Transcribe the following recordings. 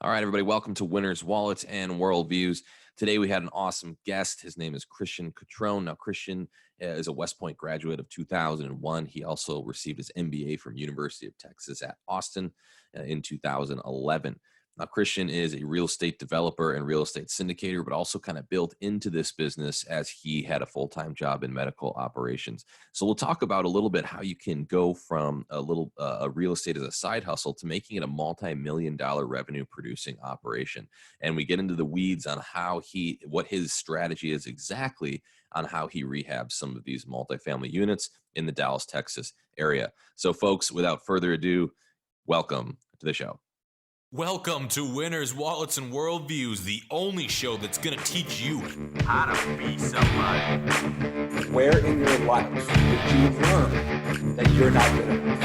All right, everybody, welcome to Winners, Wallets, and Worldviews. Today we had an awesome guest. His name is Christian Catron. Now, Christian is a West Point graduate of 2001. He also received his MBA from University of Texas at Austin in 2011. Now, Christian is a real estate developer and real estate syndicator, but also kind of built into this business as he had a full-time job in medical operations. So we'll talk about a little bit how you can go from a real estate as a side hustle to making it a multi-million-dollar revenue producing operation. And we get into the weeds on what his strategy is exactly on how he rehabs some of these multifamily units in the Dallas, Texas area. So folks, without further ado, welcome to the show. Welcome to Winners, Wallets, and Worldviews, the only show that's going to teach you how to be somebody. Where in your life did you learn that you're not good enough?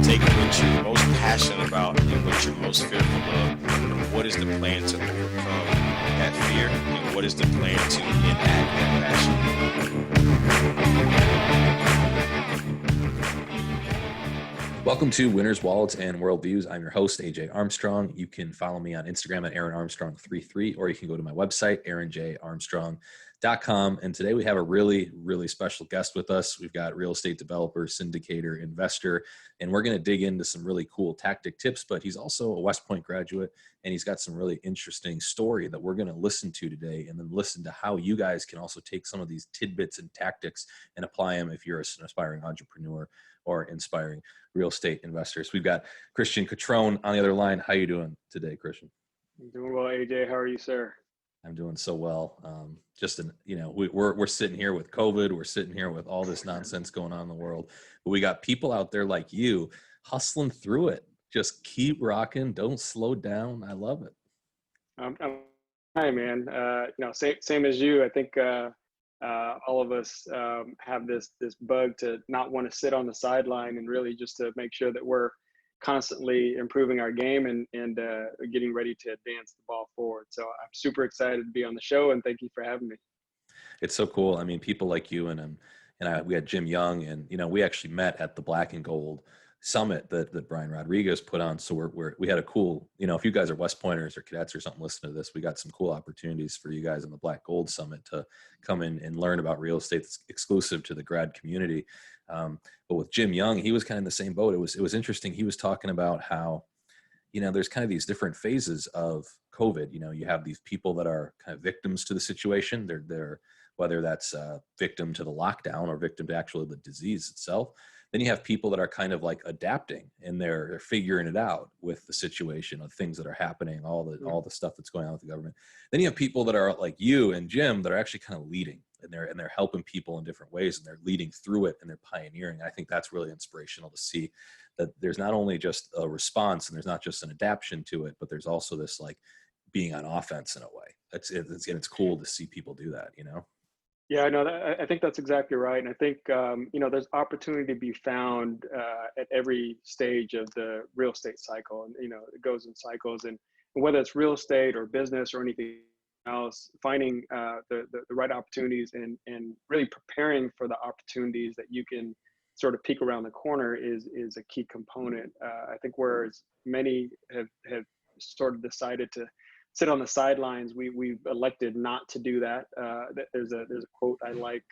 Take what you're most passionate about and what you're most fearful of, and what is the plan to overcome that fear, and what is the plan to enact that passion. Welcome to Winners, Wallets, and Worldviews. I'm your host, AJ Armstrong. You can follow me on Instagram at AaronArmstrong33, or you can go to my website, AaronJArmstrong.com. And today we have a really, really special guest with us. We've got real estate developer, syndicator, investor, and we're going to dig into some really cool tactic tips, but he's also a West Point graduate, and he's got some really interesting story that we're going to listen to today, and then listen to how you guys can also take some of these tidbits and tactics and apply them if you're an aspiring entrepreneur or inspiring real estate investors. We've got Christian Catron on the other line. How you doing today, Christian? I'm doing well, AJ. How are you, sir? I'm doing so well. We're sitting here with COVID. We're sitting here with all this nonsense going on in the world. But we got people out there like you hustling through it. Just keep rocking. Don't slow down. I love it. Hi, man. Same as you. I think all of us have this bug to not want to sit on the sideline, and really just to make sure that we're constantly improving our game and getting ready to advance the ball forward. So I'm super excited to be on the show, and thank you for having me. It's so cool. I mean, people like you and we had Jim Young, and we actually met at the Black and Gold Summit that Brian Rodriguez put on. So we had a cool, if you guys are West Pointers or cadets or something listening to this, we got some cool opportunities for you guys on the Black Gold Summit to come in and learn about real estate that's exclusive to the grad community. But with Jim Young, he was kind of in the same boat. It was interesting. He was talking about how, there's kind of these different phases of COVID. You have these people that are kind of victims to the situation. They're whether that's victim to the lockdown or victim to actually the disease itself. Then you have people that are kind of like adapting, and they're figuring it out with the situation of things that are happening, all the stuff that's going on with the government. Then you have people that are like you and Jim that are actually kind of leading, and they're helping people in different ways, and they're leading through it, and they're pioneering. I think that's really inspirational to see that there's not only just a response and there's not just an adaptation to it, but there's also this like being on offense in a way. It's cool to see people do that, Yeah, no, I think that's exactly right. And I think, there's opportunity to be found at every stage of the real estate cycle. And, it goes in cycles. And whether it's real estate or business or anything else, finding the right opportunities and really preparing for the opportunities that you can sort of peek around the corner is a key component. I think whereas many have sort of decided to sit on the sidelines, we've elected not to do that. There's a quote I like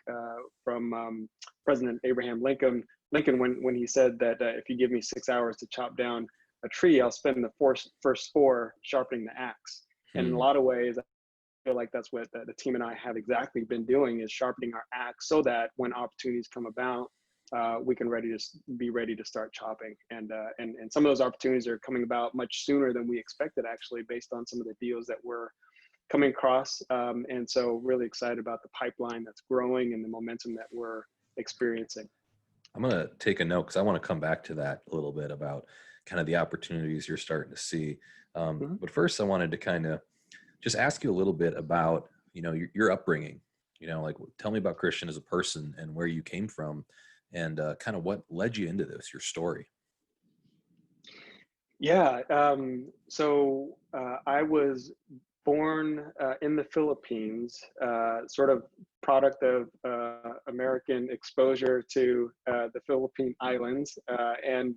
from President Abraham Lincoln when he said that if you give me 6 hours to chop down a tree, I'll spend the first 4 sharpening the axe. And in a lot of ways, I feel like that's what the team and I have exactly been doing, is sharpening our axe so that when opportunities come about, we can be ready to start chopping. And some of those opportunities are coming about much sooner than we expected, actually, based on some of the deals that we're coming across. And so really excited about the pipeline that's growing and the momentum that we're experiencing. I'm going to take a note because I want to come back to that a little bit about kind of the opportunities you're starting to see. But first I wanted to kind of just ask you a little bit about, your upbringing, like tell me about Christian as a person and where you came from, and kind of what led you into this, your story. Yeah. So I was born in the Philippines, sort of product of American exposure to the Philippine Islands, and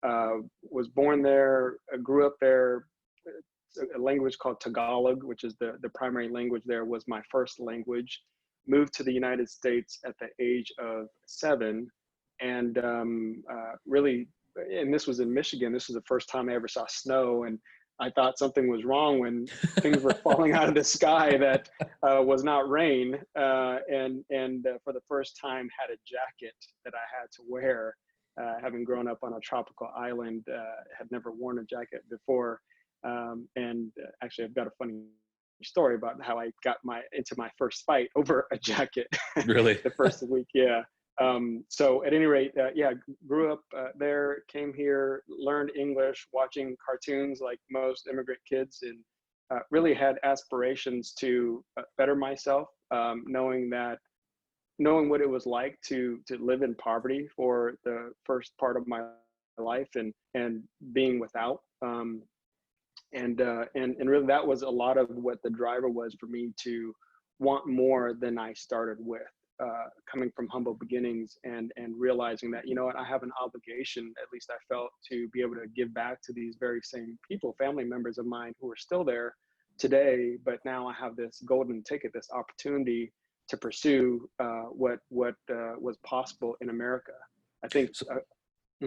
Was born there, grew up there. A language called Tagalog, which is the primary language there, was my first language. Moved to the United States at the age of 7, and really, and this was in Michigan. This was the first time I ever saw snow, and I thought something was wrong when things were falling out of the sky that was not rain, and for the first time had a jacket that I had to wear. Having grown up on a tropical island, had never worn a jacket before. And actually, I've got a funny story about how I got into my first fight over a jacket. Really? The first week, yeah. So at any rate, yeah, grew up there, came here, learned English, watching cartoons like most immigrant kids, and really had aspirations to better myself, knowing what it was like to live in poverty for the first part of my life, and being without. And really that was a lot of what the driver was for me to want more than I started with, coming from humble beginnings, and realizing that, you know what, I have an obligation, at least I felt, to be able to give back to these very same people, family members of mine who are still there today, but now I have this golden ticket, this opportunity to pursue what was possible in America. I think.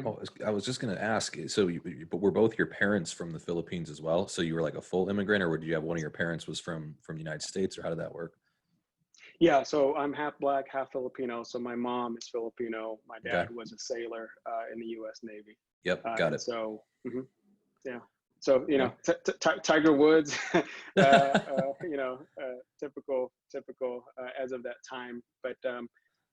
Oh, I was just going to ask, so but were both your parents from the Philippines as well? So you were like a full immigrant, or would you have one of your parents was from the United States, or how did that work? Yeah, so I'm half Black, half Filipino. So my mom is Filipino. My dad Okay. was a sailor in the U.S. Navy. Yep, got And it. so, yeah. So, you Okay. know, Tiger Woods, you know, typical as of that time. But,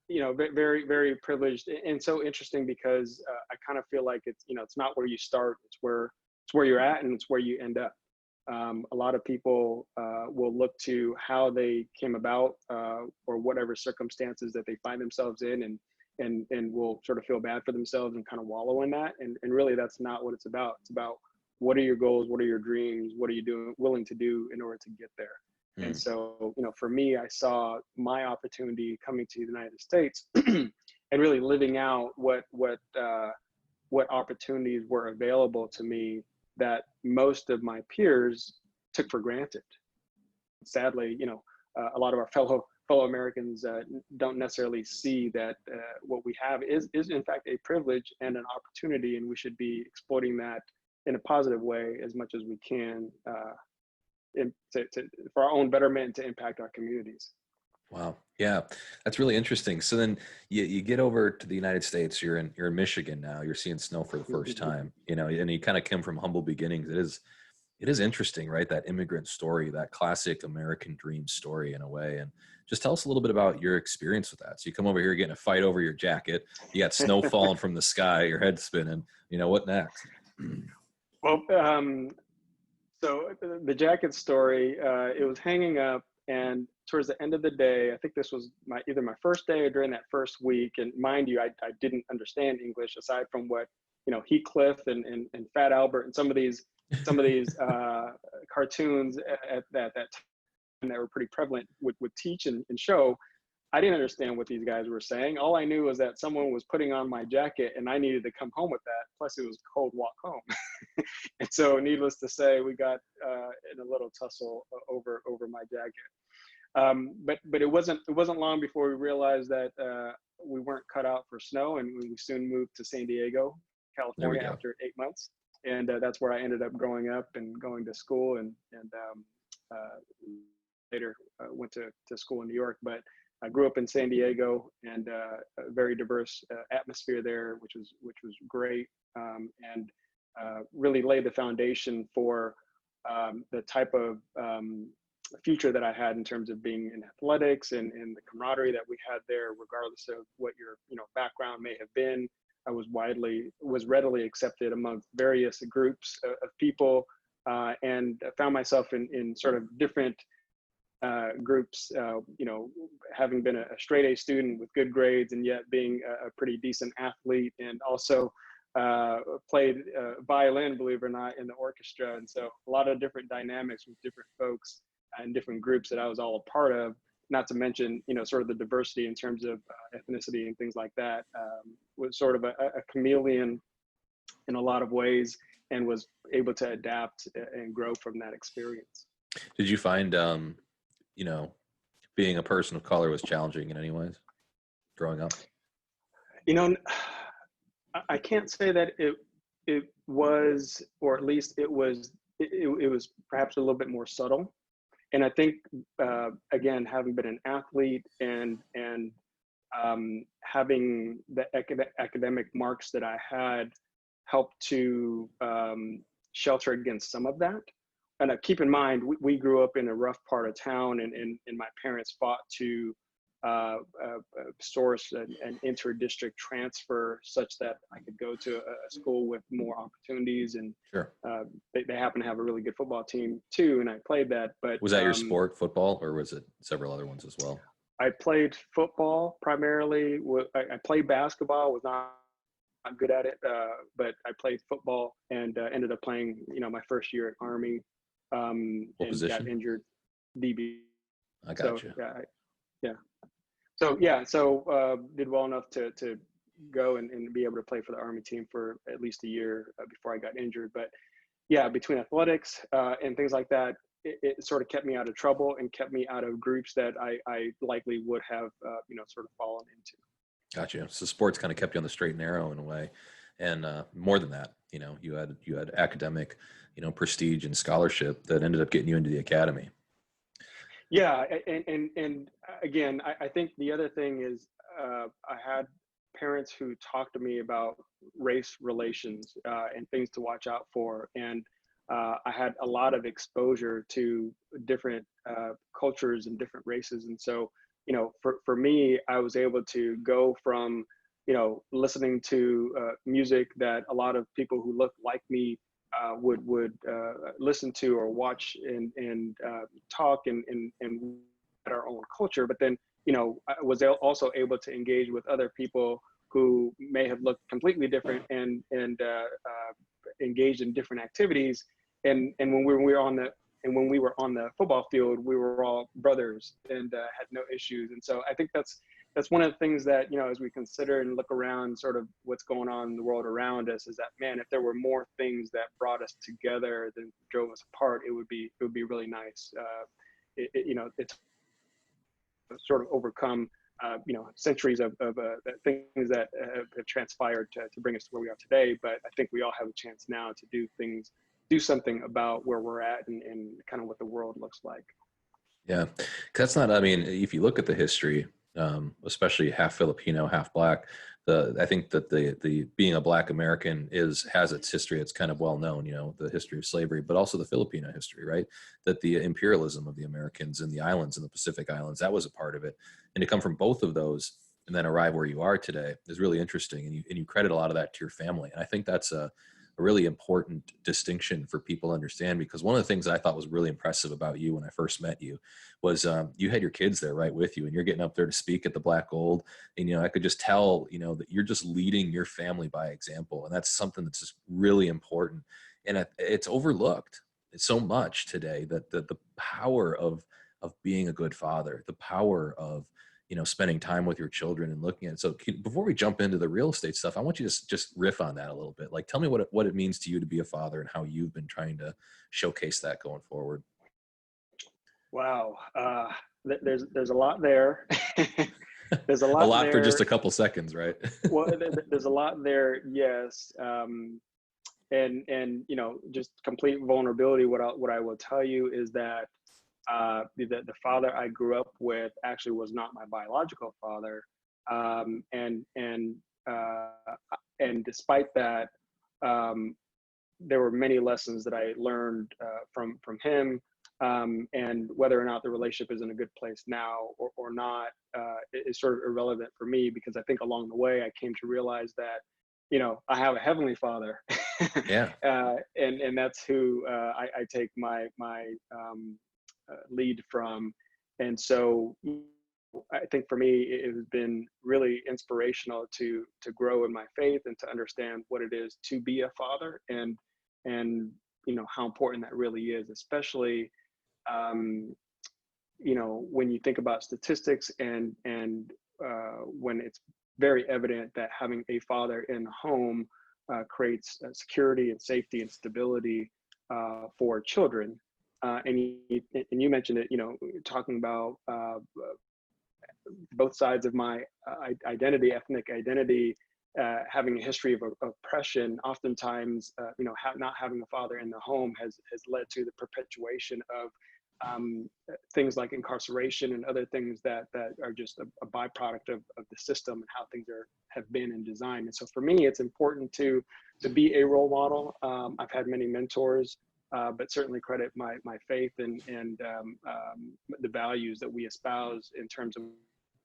you know, very, very privileged, and so interesting because I kind of feel like it's, you know, it's not where you start, it's where you're at, and it's where you end up. A lot of people will look to how they came about, or whatever circumstances that they find themselves in, and will sort of feel bad for themselves and kind of wallow in that. And really, that's not what it's about. It's about, what are your goals? What are your dreams? What are you willing to do in order to get there? And so, you know, for me, I saw my opportunity coming to the United States and really living out what opportunities were available to me that most of my peers took for granted. Sadly, you know, a lot of our fellow Americans don't necessarily see that what we have is in fact a privilege and an opportunity, and we should be exploiting that in a positive way as much as we can, for our own betterment and to impact our communities. Wow. Yeah, that's really interesting. So then you get over to the United States, you're in Michigan now, you're seeing snow for the first time, you know, and you kind of came from humble beginnings. It is interesting, right? That immigrant story, that classic American dream story in a way. And just tell us a little bit about your experience with that. So you come over here getting a fight over your jacket, you got snow falling from the sky, your head spinning, you know, what next? Well, so the jacket story, it was hanging up, and towards the end of the day, I think this was either my first day or during that first week. And mind you, I didn't understand English aside from what, you know, Heathcliff and Fat Albert and some of these cartoons at that time that were pretty prevalent would teach and show. I didn't understand what these guys were saying. All I knew was that someone was putting on my jacket and I needed to come home with that. Plus it was a cold walk home. And so needless to say, we got in a little tussle over my jacket. But it wasn't long before we realized that we weren't cut out for snow, and we soon moved to San Diego, California after 8 months. And that's where I ended up growing up and going to school, and later went to school in New York. But I grew up in San Diego, and a very diverse atmosphere there, which was great, and really laid the foundation for the type of future that I had in terms of being in athletics, and the camaraderie that we had there, regardless of what your background may have been. I was readily accepted among various groups of people, and found myself in sort of different groups, having been a straight A student with good grades, and yet being a pretty decent athlete, and also played violin, believe it or not, in the orchestra. And so a lot of different dynamics with different folks and different groups that I was all a part of, not to mention, sort of the diversity in terms of ethnicity and things like that. Was sort of a chameleon in a lot of ways, and was able to adapt and grow from that experience. Did you find, you know, being a person of color was challenging in any ways growing up? You know, I can't say that it was, or at least it was perhaps a little bit more subtle. And I think again, having been an athlete and having the academic marks that I had helped to shelter against some of that. And keep in mind, we grew up in a rough part of town, and my parents fought to source an inter-district transfer such that I could go to a school with more opportunities. And Sure. they happen to have a really good football team too, and I played that. But Was that your sport, football, or was it several other ones as well? I played football primarily. I played basketball, was not good at it, but I played football and ended up playing, my first year at Army, What and position? got injured, DB. I got So you. So did well enough to go and be able to play for the Army team for at least a year before I got injured. But yeah, between athletics and things like that, it sort of kept me out of trouble and kept me out of groups that I likely would have, sort of fallen into. Gotcha. So sports kind of kept you on the straight and narrow in a way, and more than that, you had academic, prestige and scholarship that ended up getting you into the academy. Yeah, and again, I think the other thing is I had parents who talked to me about race relations and things to watch out for, and I had a lot of exposure to different cultures and different races, and so for me, I was able to go from listening to music that a lot of people who look like me would listen to or watch and talk and at our own culture, but then I was also able to engage with other people who may have looked completely different and engaged in different activities, and when we were on the football field, we were all brothers and had no issues. And so I think that's one of the things that, as we consider and look around sort of what's going on in the world around us, is that, man, if there were more things that brought us together than drove us apart, it would be really nice. It's sort of overcome, centuries of things that have transpired to bring us to where we are today. But I think we all have a chance now to do something about where we're at and kind of what the world looks like. Yeah, 'cause that's not. I mean, if you look at the history, especially half Filipino, half Black, I think that the being a Black American has its history. It's kind of well known, the history of slavery, but also the Filipino history, right? That the imperialism of the Americans in the islands, in the Pacific Islands, that was a part of it, and to come from both of those and then arrive where you are today is really interesting. And you credit a lot of that to your family, and I think that's a really important distinction for people to understand, because one of the things that I thought was really impressive about you when I first met you was you had your kids there right with you, and you're getting up there to speak at the Black Gold, and I could just tell that you're just leading your family by example, and that's something that's just really important, and it's overlooked so much today, that the power of being a good father, the power of spending time with your children and looking at it. So before we jump into the real estate stuff, I want you to just riff on that a little bit. Like, tell me what it means to you to be a father and how you've been trying to showcase that going forward. Wow. There's a lot there. There's a A lot lot there. for just a couple seconds, right? Well, there's a lot there. Yes. And just complete vulnerability. What I will tell you is that the father I grew up with actually was not my biological father, and despite that, there were many lessons that I learned from him, and whether or not the relationship is in a good place now or not is sort of irrelevant for me, because I think along the way I came to realize that I have a heavenly father. Yeah. And that's who I take my lead from. And so I think for me, it has been really inspirational to grow in my faith and to understand what it is to be a father, and how important that really is, especially when you think about statistics and when it's very evident that having a father in the home security and safety and stability for children. And you mentioned it, talking about both sides of my identity, ethnic identity, having a history of oppression. Oftentimes, not having a father in the home has led to the perpetuation of things like incarceration and other things that are just a byproduct of the system and how things have been and designed. And so for me, it's important to be a role model. I've had many mentors, but certainly credit my faith and the values that we espouse in terms of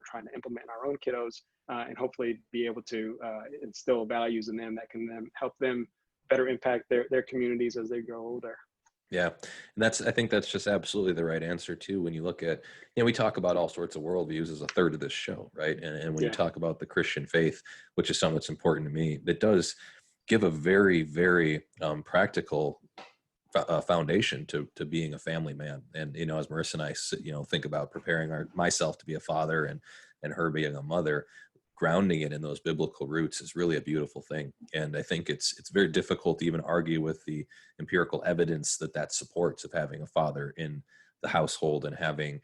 trying to implement in our own kiddos, and hopefully be able to instill values in them that can then help them better impact their communities as they grow older. Yeah. And I think that's just absolutely the right answer too. When you look at, we talk about all sorts of worldviews as a third of this show, right? And when you talk about the Christian faith, which is something that's important to me, that does give a very, very practical foundation to being a family man. And, as Marissa and I, think about preparing myself to be a father and her being a mother, grounding it in those biblical roots is really a beautiful thing. And I think it's very difficult to even argue with the empirical evidence that supports of having a father in the household and having,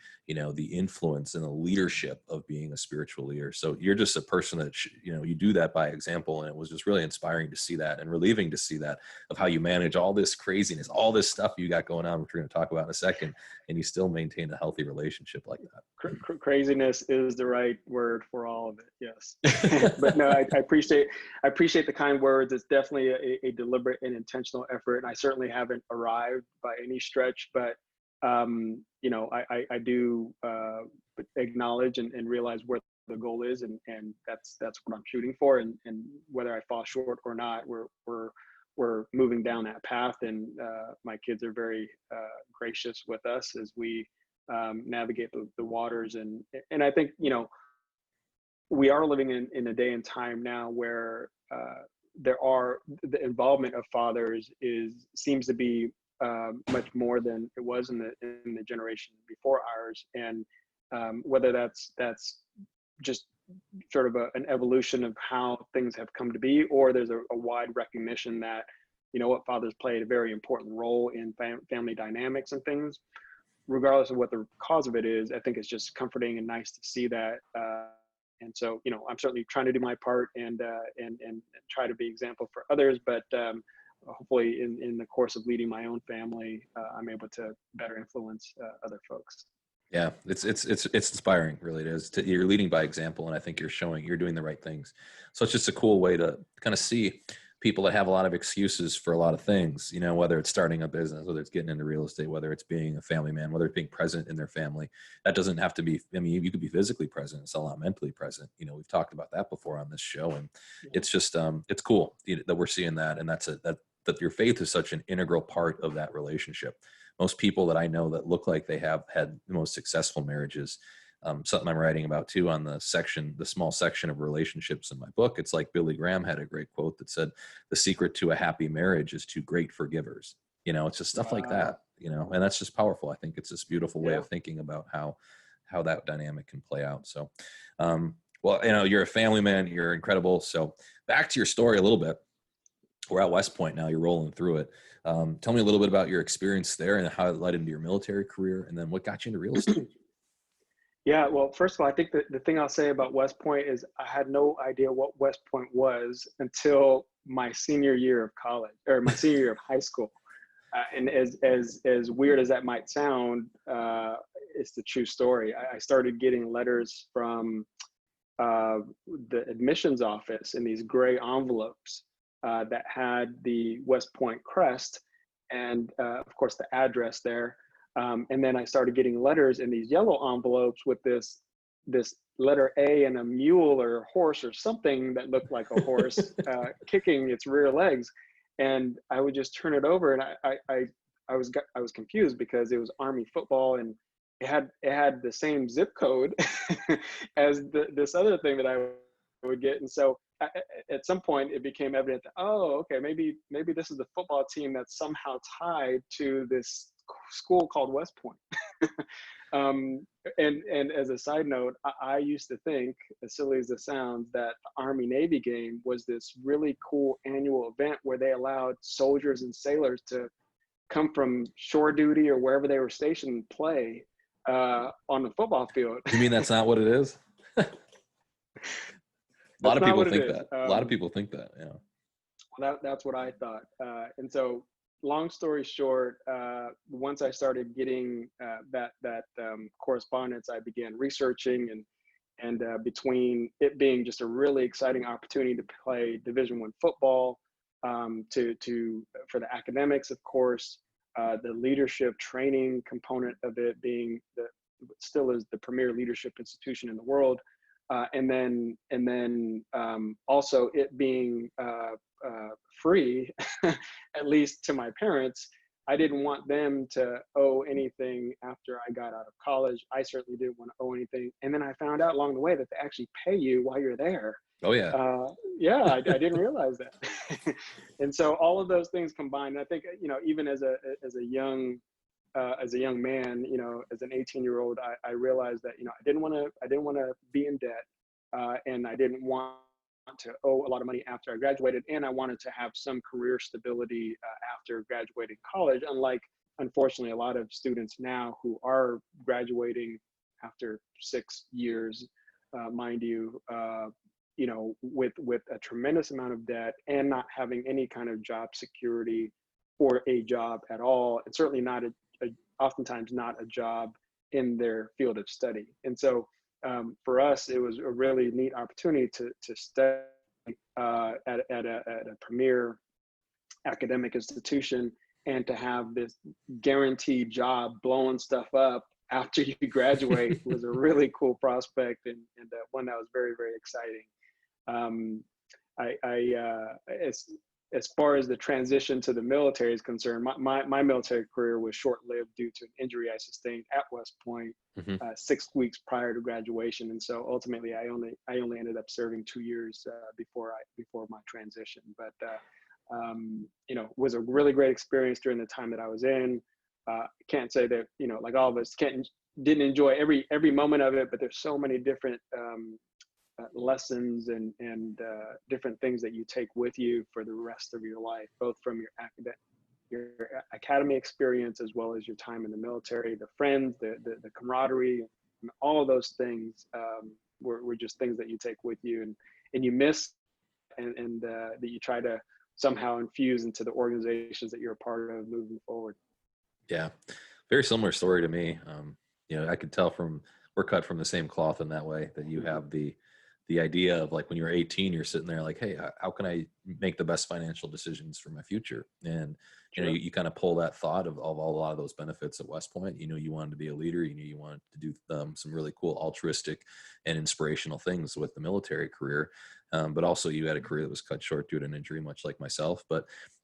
the influence and the leadership of being a spiritual leader. So you're just a person that, you do that by example. And it was just really inspiring to see that and relieving to see that of how you manage all this craziness, all this stuff you got going on, which we're going to talk about in a second, and you still maintain a healthy relationship like that. Craziness is the right word for all of it. Yes. But no, I appreciate the kind words. It's definitely a deliberate and intentional effort. And I certainly haven't arrived by any stretch, but I do acknowledge and realize where the goal is, and that's what I'm shooting for. And whether I fall short or not, we're moving down that path. And my kids are very gracious with us as we navigate the waters. And I think, we are living in a day and time now where the involvement of fathers seems to be much more than it was in the generation before ours. And whether that's just sort of an evolution of how things have come to be, or there's a wide recognition that, fathers played a very important role in family dynamics and things. Regardless of what the cause of it is, I think it's just comforting and nice to see that. And so, I'm certainly trying to do my part and try to be example for others, but hopefully in the course of leading my own family, I'm able to better influence other folks. Yeah, it's inspiring, really. It is. You're leading by example, and I think you're doing the right things. So it's just a cool way to kind of see people that have a lot of excuses for a lot of things, whether it's starting a business, whether it's getting into real estate, whether it's being a family man, whether it's being present in their family. That doesn't have to be, you could be physically present. It's a lot mentally present. We've talked about that before on this show, and it's just, it's cool that we're seeing that. And that your faith is such an integral part of that relationship. Most people that I know that look like they have had the most successful marriages, something I'm writing about too on the small section of relationships in my book. It's like Billy Graham had a great quote that said, "The secret to a happy marriage is two great forgivers." It's just stuff like that, and that's just powerful. I think it's this beautiful way of thinking about how that dynamic can play out. So, well, you're a family man, you're incredible. So back to your story a little bit. We're at West Point now, you're rolling through it. Tell me a little bit about your experience there and how it led into your military career, and then what got you into real estate. Yeah, well, first of all, I think the thing I'll say about West Point is I had no idea what West Point was until my senior year of college, or my senior year of high school. And as weird as that might sound, it's the true story. I started getting letters from the admissions office in these gray envelopes that had the West Point crest and, of course, the address there. And then I started getting letters in these yellow envelopes with this letter A and a mule or a horse or something that looked like a horse kicking its rear legs. And I would just turn it over, and I was confused because it was Army football, and it had the same zip code as this other thing that I would get. And so at some point it became evident that, oh, okay, maybe this is the football team that's somehow tied to this school called West Point. And as a side note, I used to think, as silly as it sounds, that the Army Navy game was this really cool annual event where they allowed soldiers and sailors to come from shore duty or wherever they were stationed and play on the football field. You mean that's not what it is? A lot That's of not people what it think is. that. A lot of people think that. Yeah. That's what I thought. And so, long story short, once I started getting that correspondence, I began researching, and between it being just a really exciting opportunity to play Division I football, to for the academics, of course, the leadership training component of it being still is the premier leadership institution in the world, and then also it being free, at least to my parents. I didn't want them to owe anything after I got out of college. I certainly didn't want to owe anything. And then I found out along the way that they actually pay you while you're there. Oh yeah. Yeah, I didn't realize that. And so all of those things combined, I think, even as a young man, as an 18-year-old, I realized that, I didn't want to be in debt, and I didn't want to owe a lot of money after I graduated, and I wanted to have some career stability after graduating college, unlike, unfortunately, a lot of students now who are graduating after 6 years, mind you, with a tremendous amount of debt and not having any kind of job security or a job at all, and certainly not oftentimes not a job in their field of study. And so for us, it was a really neat opportunity to study at a premier academic institution, and to have this guaranteed job blowing stuff up after you graduate was a really cool prospect, and one that was very, very exciting. As far as the transition to the military is concerned, my military career was short-lived due to an injury I sustained at West Point 6 weeks prior to graduation, and so ultimately I only ended up serving 2 years before my transition. But was a really great experience during the time that I was in. Can't say that like all of us didn't enjoy every moment of it, but there's so many different lessons and different things that you take with you for the rest of your life, both from your academy experience as well as your time in the military, the friends, the camaraderie, and all of those things were just things that you take with you and you miss, and that you try to somehow infuse into the organizations that you're a part of moving forward. Yeah, very similar story to me. I could tell we're cut from the same cloth in that way, that you have the idea of, like, when you're 18, you're sitting there like, hey, how can I make the best financial decisions for my future? And you kind of pull that thought of a lot of those benefits at West Point. You wanted to be a leader. You wanted to do some really cool altruistic and inspirational things with the military career, but also you had a career that was cut short due to an injury, much like myself. But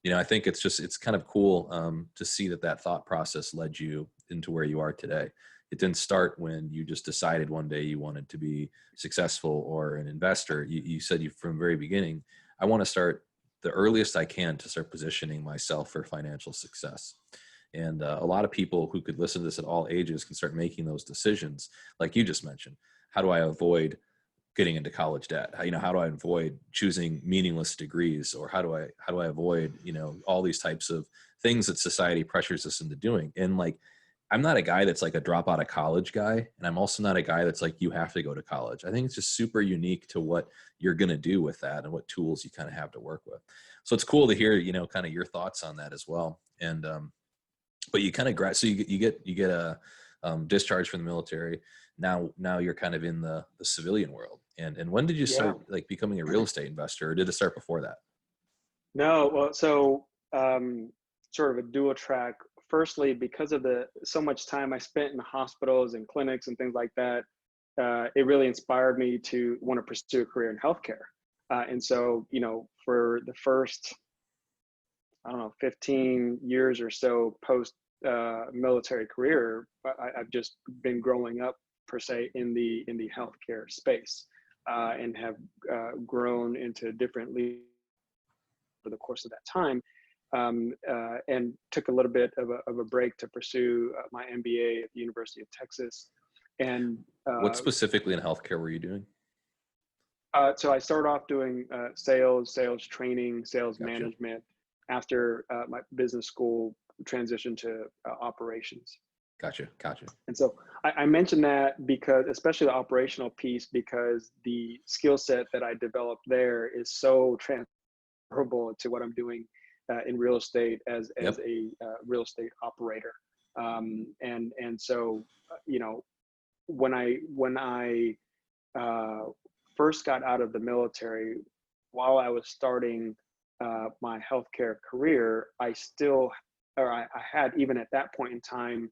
I think it's kind of cool to see that thought process led you into where you are today. It didn't start when you just decided one day you wanted to be successful or an investor. You said from the very beginning, I want to start the earliest I can to start positioning myself for financial success. And a lot of people who could listen to this at all ages can start making those decisions. Like you just mentioned, how do I avoid getting into college debt? How do I avoid choosing meaningless degrees? Or how do I avoid, all these types of things that society pressures us into doing? And like, I'm not a guy that's like a drop out of college guy. And I'm also not a guy that's like, you have to go to college. I think it's just super unique to what you're going to do with that and what tools you kind of have to work with. So it's cool to hear, kind of your thoughts on that as well. And, but you kind of so you get a discharge from the military. Now you're kind of in the civilian world. And when did you start like becoming a real estate investor, or did it start before that? No, well, so sort of a dual track. Firstly, because of so much time I spent in hospitals and clinics and things like that, it really inspired me to want to pursue a career in healthcare. And so, for the first, 15 years or so post military career, I've just been growing up per se in the healthcare space, and have grown into different leads over the course of that time. and took a little bit of a break to pursue my MBA at the University of Texas. And What specifically in healthcare were you doing? so I started off doing sales training, sales Gotcha. management after my business school transition to operations. Gotcha. And so I mentioned that because, especially the operational piece, because the skill set that I developed there is so transferable to what I'm doing in real estate as Yep. a real estate operator. And so, you know, when I first got out of the military, while I was starting my healthcare career, I had, even at that point in time,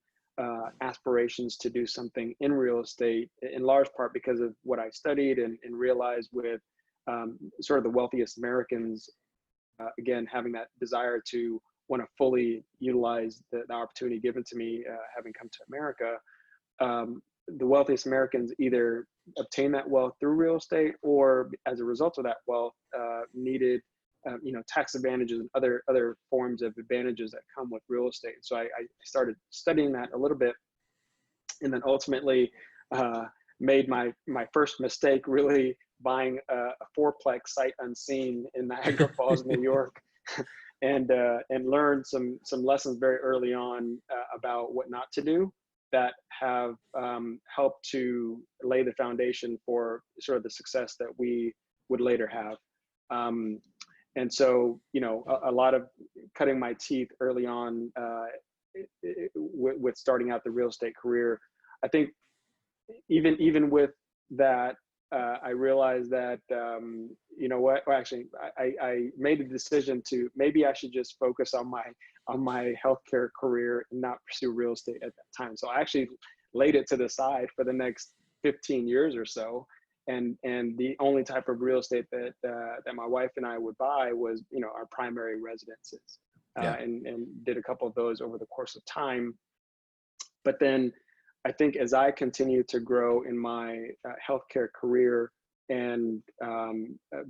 aspirations to do something in real estate, in large part because of what I studied and realized with sort of the wealthiest Americans, again, having that desire to want to fully utilize the opportunity given to me, having come to America. The wealthiest Americans either obtain that wealth through real estate, or as a result of that wealth, needed tax advantages and other forms of advantages that come with real estate. So I started studying that a little bit, and then ultimately made my first mistake, really buying a fourplex sight unseen in Niagara Falls, New York, and learned some lessons very early on about what not to do, that have helped to lay the foundation for sort of the success that we would later have. And so, a lot of cutting my teeth early on with starting out the real estate career. I think even with that, I realized that, well, actually, I made a decision to, maybe I should just focus on my healthcare career and not pursue real estate at that time. So I actually laid it to the side for the next 15 years or so. And the only type of real estate that my wife and I would buy was, our primary residences, and did a couple of those over the course of time. But then I think as I continued to grow in my healthcare career and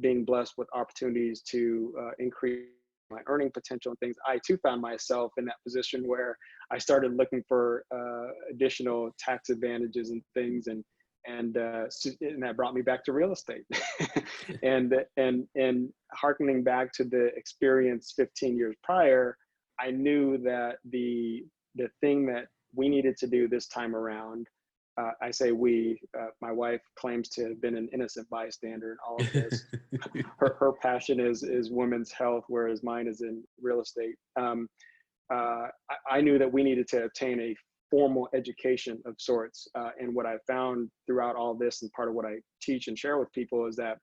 being blessed with opportunities to increase my earning potential and things, I too found myself in that position where I started looking for additional tax advantages and things, and that brought me back to real estate. and hearkening back to the experience 15 years prior, I knew that the thing that we needed to do this time around, I say we, my wife claims to have been an innocent bystander in all of this. Her passion is women's health, whereas mine is in real estate. I knew that we needed to obtain a formal education of sorts. And what I found throughout all this, and part of what I teach and share with people, is that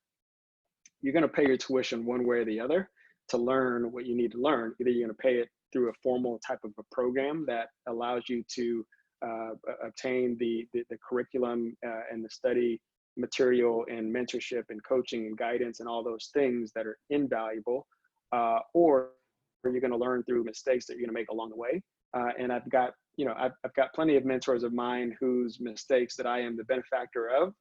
you're going to pay your tuition one way or the other to learn what you need to learn. Either you're going to pay it through a formal type of a program that allows you to obtain the curriculum and the study material and mentorship and coaching and guidance and all those things that are invaluable, or you're going to learn through mistakes that you're going to make along the way. And I've got plenty of mentors of mine whose mistakes that I am the benefactor of,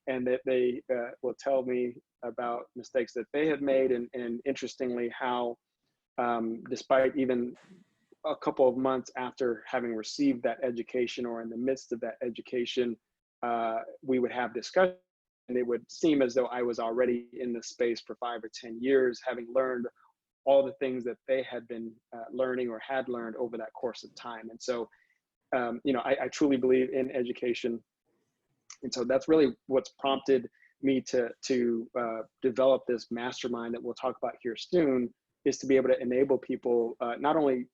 and that they will tell me about mistakes that they have made, and interestingly how, despite even a couple of months after having received that education, or in the midst of that education, we would have discussion, and it would seem as though I was already in the space for 5 or 10 years, having learned all the things that they had been learning or had learned over that course of time. And so, I truly believe in education. And so that's really what's prompted me to develop this mastermind that we'll talk about here soon, is to be able to enable people not only,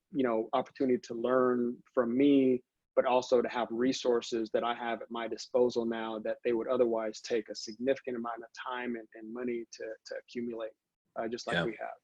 opportunity to learn from me, but also to have resources that I have at my disposal now that they would otherwise take a significant amount of time and money to accumulate, just like we have.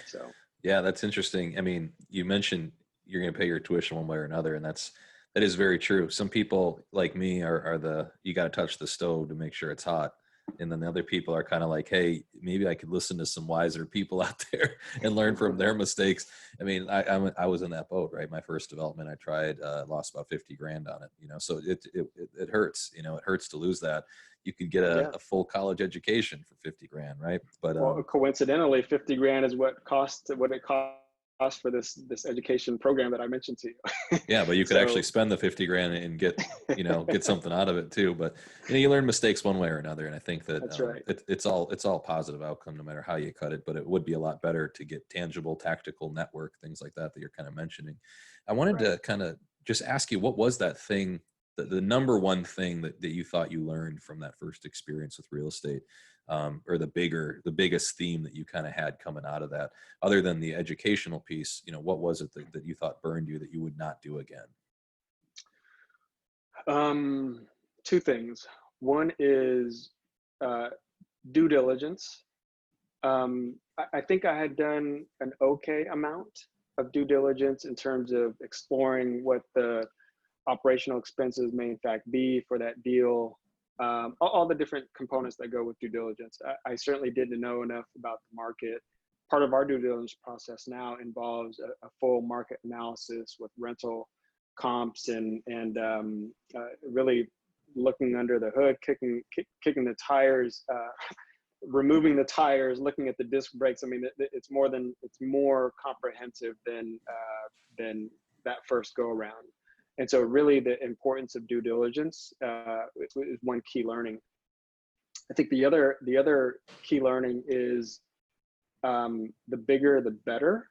So yeah, that's interesting. I mean, you mentioned you're going to pay your tuition one way or another, and that is very true. Some people like me are you got to touch the stove to make sure it's hot, and then the other people are kind of like, hey, maybe I could listen to some wiser people out there and learn from their mistakes. I mean, I was in that boat, right? My first development, I tried, lost about 50 grand on it. So it hurts. It hurts to lose that. You could get a full college education for 50 grand, right? But well, coincidentally, 50 grand is what it cost cost for this education program that I mentioned to you. Yeah, but you could actually So spend the 50 grand and get, get something out of it too. But you learn mistakes one way or another, and I think that that's right. it's all positive outcome no matter how you cut it. But it would be a lot better to get tangible, tactical network things like that you're kind of mentioning. I wanted Right. to kind of just ask you, what was that thing, the number one thing that you thought you learned from that first experience with real estate, or the biggest theme that you kind of had coming out of that, other than the educational piece? What was it that you thought burned you that you would not do again? Two things. One is due diligence. I think I had done an okay amount of due diligence in terms of exploring what the operational expenses may in fact be for that deal, all the different components that go with due diligence. I certainly didn't know enough about the market. Part of our due diligence process now involves a full market analysis with rental comps and really looking under the hood, kicking the tires, removing the tires, looking at the disc brakes. I mean, it's more comprehensive than that first go around. And so really the importance of due diligence is one key learning. I think the other key learning is the bigger the better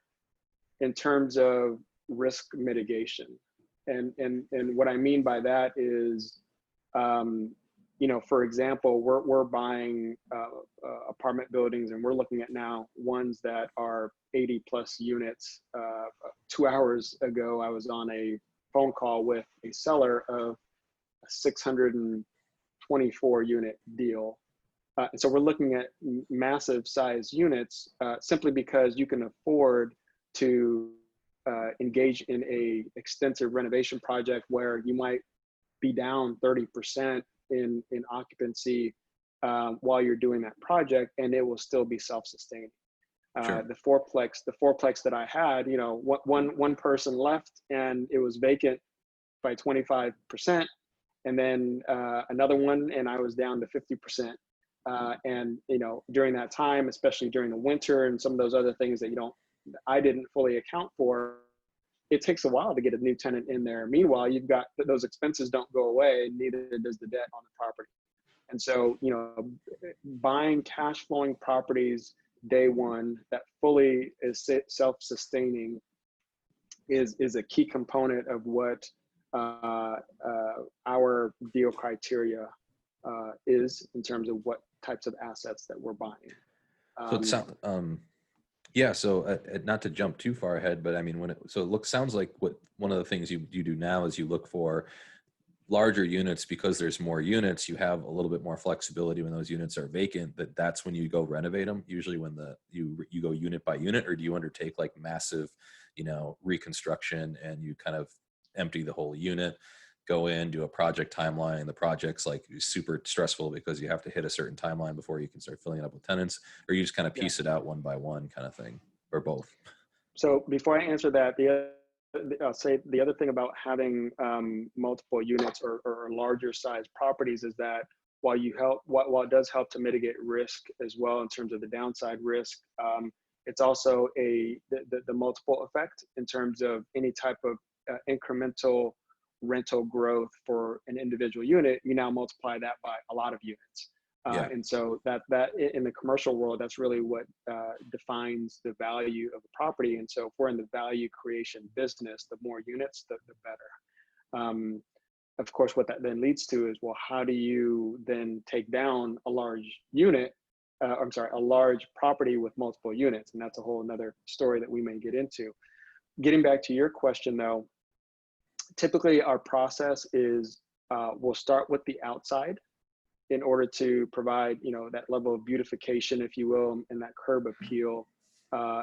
in terms of risk mitigation. And what I mean by that is, for example, we're buying apartment buildings, and we're looking at now ones that are 80 plus units. 2 hours ago, I was on a phone call with a seller of a 624 unit deal. And so we're looking at massive size units simply because you can afford to engage in a extensive renovation project where you might be down 30% in occupancy while you're doing that project, and it will still be self-sustaining. Sure. The fourplex that I had, one person left and it was vacant by 25%, and then another one, and I was down to 50%. And during that time, especially during the winter and some of those other things that I didn't fully account for, it takes a while to get a new tenant in there. Meanwhile, you've got those expenses don't go away, neither does the debt on the property. And so, buying cash flowing properties day one that fully is self-sustaining is a key component of what our deal criteria is in terms of what types of assets that we're buying. So it sounds, yeah. So not to jump too far ahead, but I mean, sounds like one of the things you do now is you look for larger units, because there's more units, you have a little bit more flexibility when those units are vacant. That's when you go renovate them, usually when you go unit by unit. Or do you undertake like massive, reconstruction, and you kind of empty the whole unit, go in, do a project timeline? The project's like super stressful because you have to hit a certain timeline before you can start filling it up with tenants, or you just kind of piece it out one by one kind of thing, or both? So before I answer that, I'll say the other thing about having multiple units or larger size properties is that while it does help to mitigate risk as well in terms of the downside risk, it's also the multiple effect in terms of any type of incremental rental growth for an individual unit. You now multiply that by a lot of units. And so that in the commercial world, that's really what defines the value of the property. And so if we're in the value creation business, the more units, the better. Of course, what that then leads to is, well, how do you then take down a large unit? A large property with multiple units? And that's a whole another story that we may get into. Getting back to your question though, typically our process is we'll start with the outside in order to provide, that level of beautification, if you will, and that curb appeal,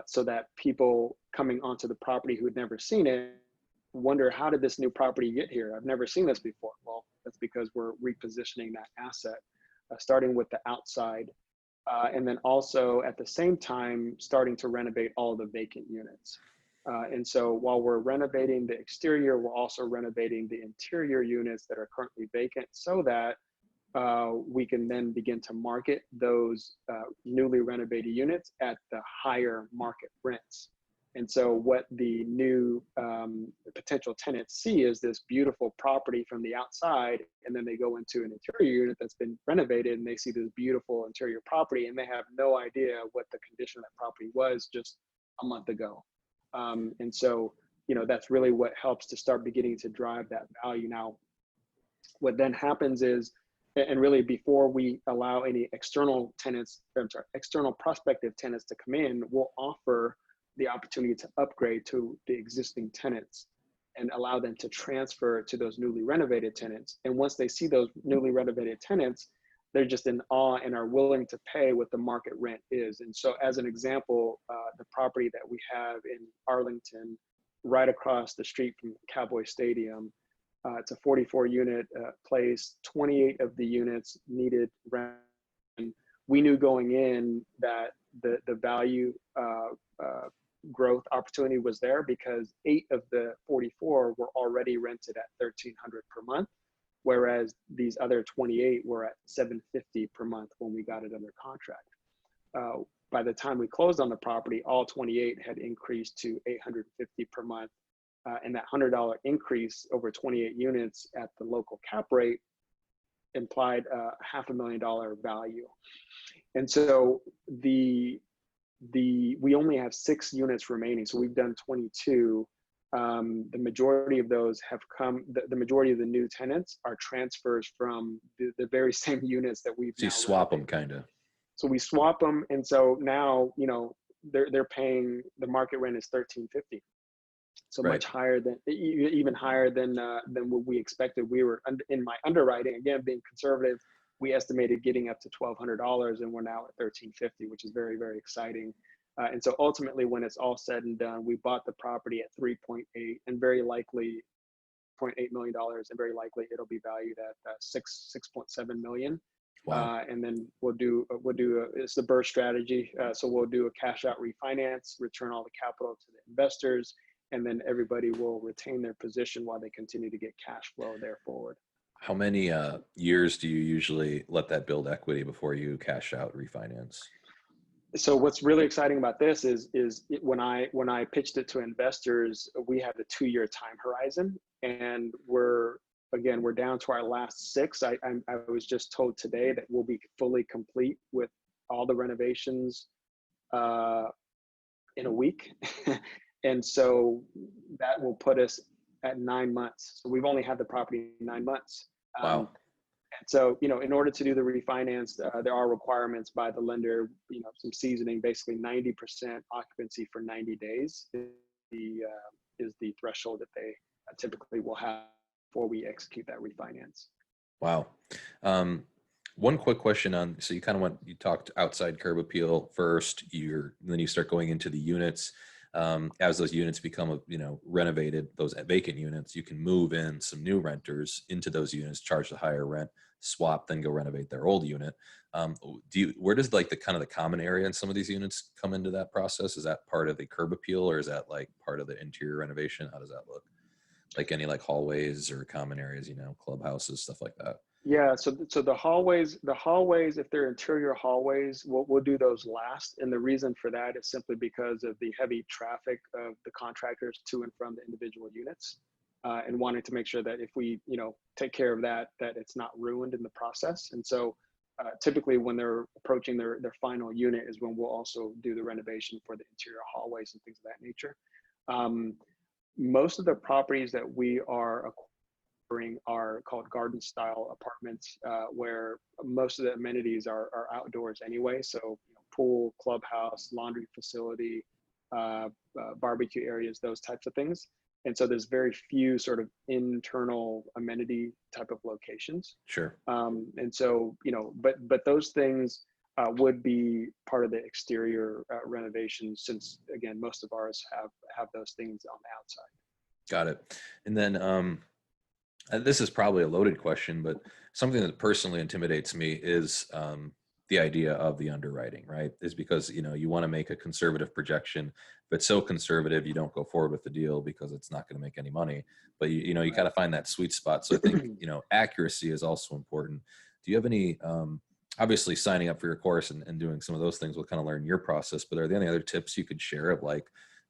so that people coming onto the property who had never seen it wonder, how did this new property get here? I've never seen this before. Well, that's because we're repositioning that asset, starting with the outside, and then also at the same time starting to renovate all the vacant units. And so while we're renovating the exterior, we're also renovating the interior units that are currently vacant, so that we can then begin to market those newly renovated units at the higher market rents. And so what the new potential tenants see is this beautiful property from the outside, and then they go into an interior unit that's been renovated, and they see this beautiful interior property, and they have no idea what the condition of that property was just a month ago. And so, that's really what helps to start beginning to drive that value. Now, what then happens is, and really before we allow any external prospective tenants to come in, we'll offer the opportunity to upgrade to the existing tenants and allow them to transfer to those newly renovated tenants. And once they see those newly renovated tenants, they're just in awe and are willing to pay what the market rent is. And so as an example, the property that we have in Arlington, right across the street from Cowboy Stadium, it's a 44 unit place. 28 of the units needed rent. We knew going in that the value growth opportunity was there because 8 of the 44 were already rented at $1,300 per month, whereas these other 28 were at $750 per month when we got it under contract. By the time we closed on the property, all 28 had increased to $850 per month. And that $100 increase over 28 units at the local cap rate implied $500,000 value. And so we only have 6 units remaining. So we've done 22. The majority of those have come, the majority of the new tenants are transfers from the very same units that we've So you swap them kind of. So we swap them. And so now, they're paying, the market rent is $1,350. So Right. much higher than, even higher than what we expected. We were in my underwriting, again, being conservative, we estimated getting up to $1,200, and we're now at $1,350, which is very, very exciting. And so ultimately, when it's all said and done, we bought the property at 3.8 and very likely $0.8 million, and very likely it'll be valued at 6.7 million. Wow. And then we'll do it's the burst strategy. So we'll do a cash out refinance, return all the capital to the investors, and then everybody will retain their position while they continue to get cash flow there forward. How many years do you usually let that build equity before you cash out, refinance? So what's really exciting about this is when I pitched it to investors, we have a 2-year time horizon, and we're down to our last 6. I was just told today that we'll be fully complete with all the renovations in a week. And so that will put us at 9 months. So we've only had the property 9 months. Wow. And so, in order to do the refinance, there are requirements by the lender, some seasoning, basically 90% occupancy for 90 days is the threshold that they typically will have before we execute that refinance. Wow. One quick question on, so you talked outside curb appeal first, then you start going into the units. As those units become, renovated, those vacant units, you can move in some new renters into those units, charge the higher rent, swap, then go renovate their old unit. Where does the kind of the common area in some of these units come into that process? Is that part of the curb appeal, or is that part of the interior renovation? How does that look? Like any hallways or common areas, clubhouses, stuff like that? Yeah, so the hallways, if they're interior hallways, we'll do those last. And the reason for that is simply because of the heavy traffic of the contractors to and from the individual units, and wanting to make sure that if we, take care of that it's not ruined in the process. And so typically when they're approaching their final unit is when we'll also do the renovation for the interior hallways and things of that nature. Most of the properties that we are acquiring are called garden style apartments, where most of the amenities are outdoors anyway. So pool, clubhouse, laundry facility, barbecue areas, those types of things. And so there's very few sort of internal amenity type of locations. Sure. And so, but those things would be part of the exterior renovation, since again, most of ours have those things on the outside. Got it. And then this is probably a loaded question, but something that personally intimidates me is the idea of the underwriting, right? Is because, you want to make a conservative projection, but so conservative, you don't go forward with the deal because it's not going to make any money. But you got to find that sweet spot. So I think, accuracy is also important. Do you have any, obviously signing up for your course and doing some of those things will kind of learn your process, but are there any other tips you could share of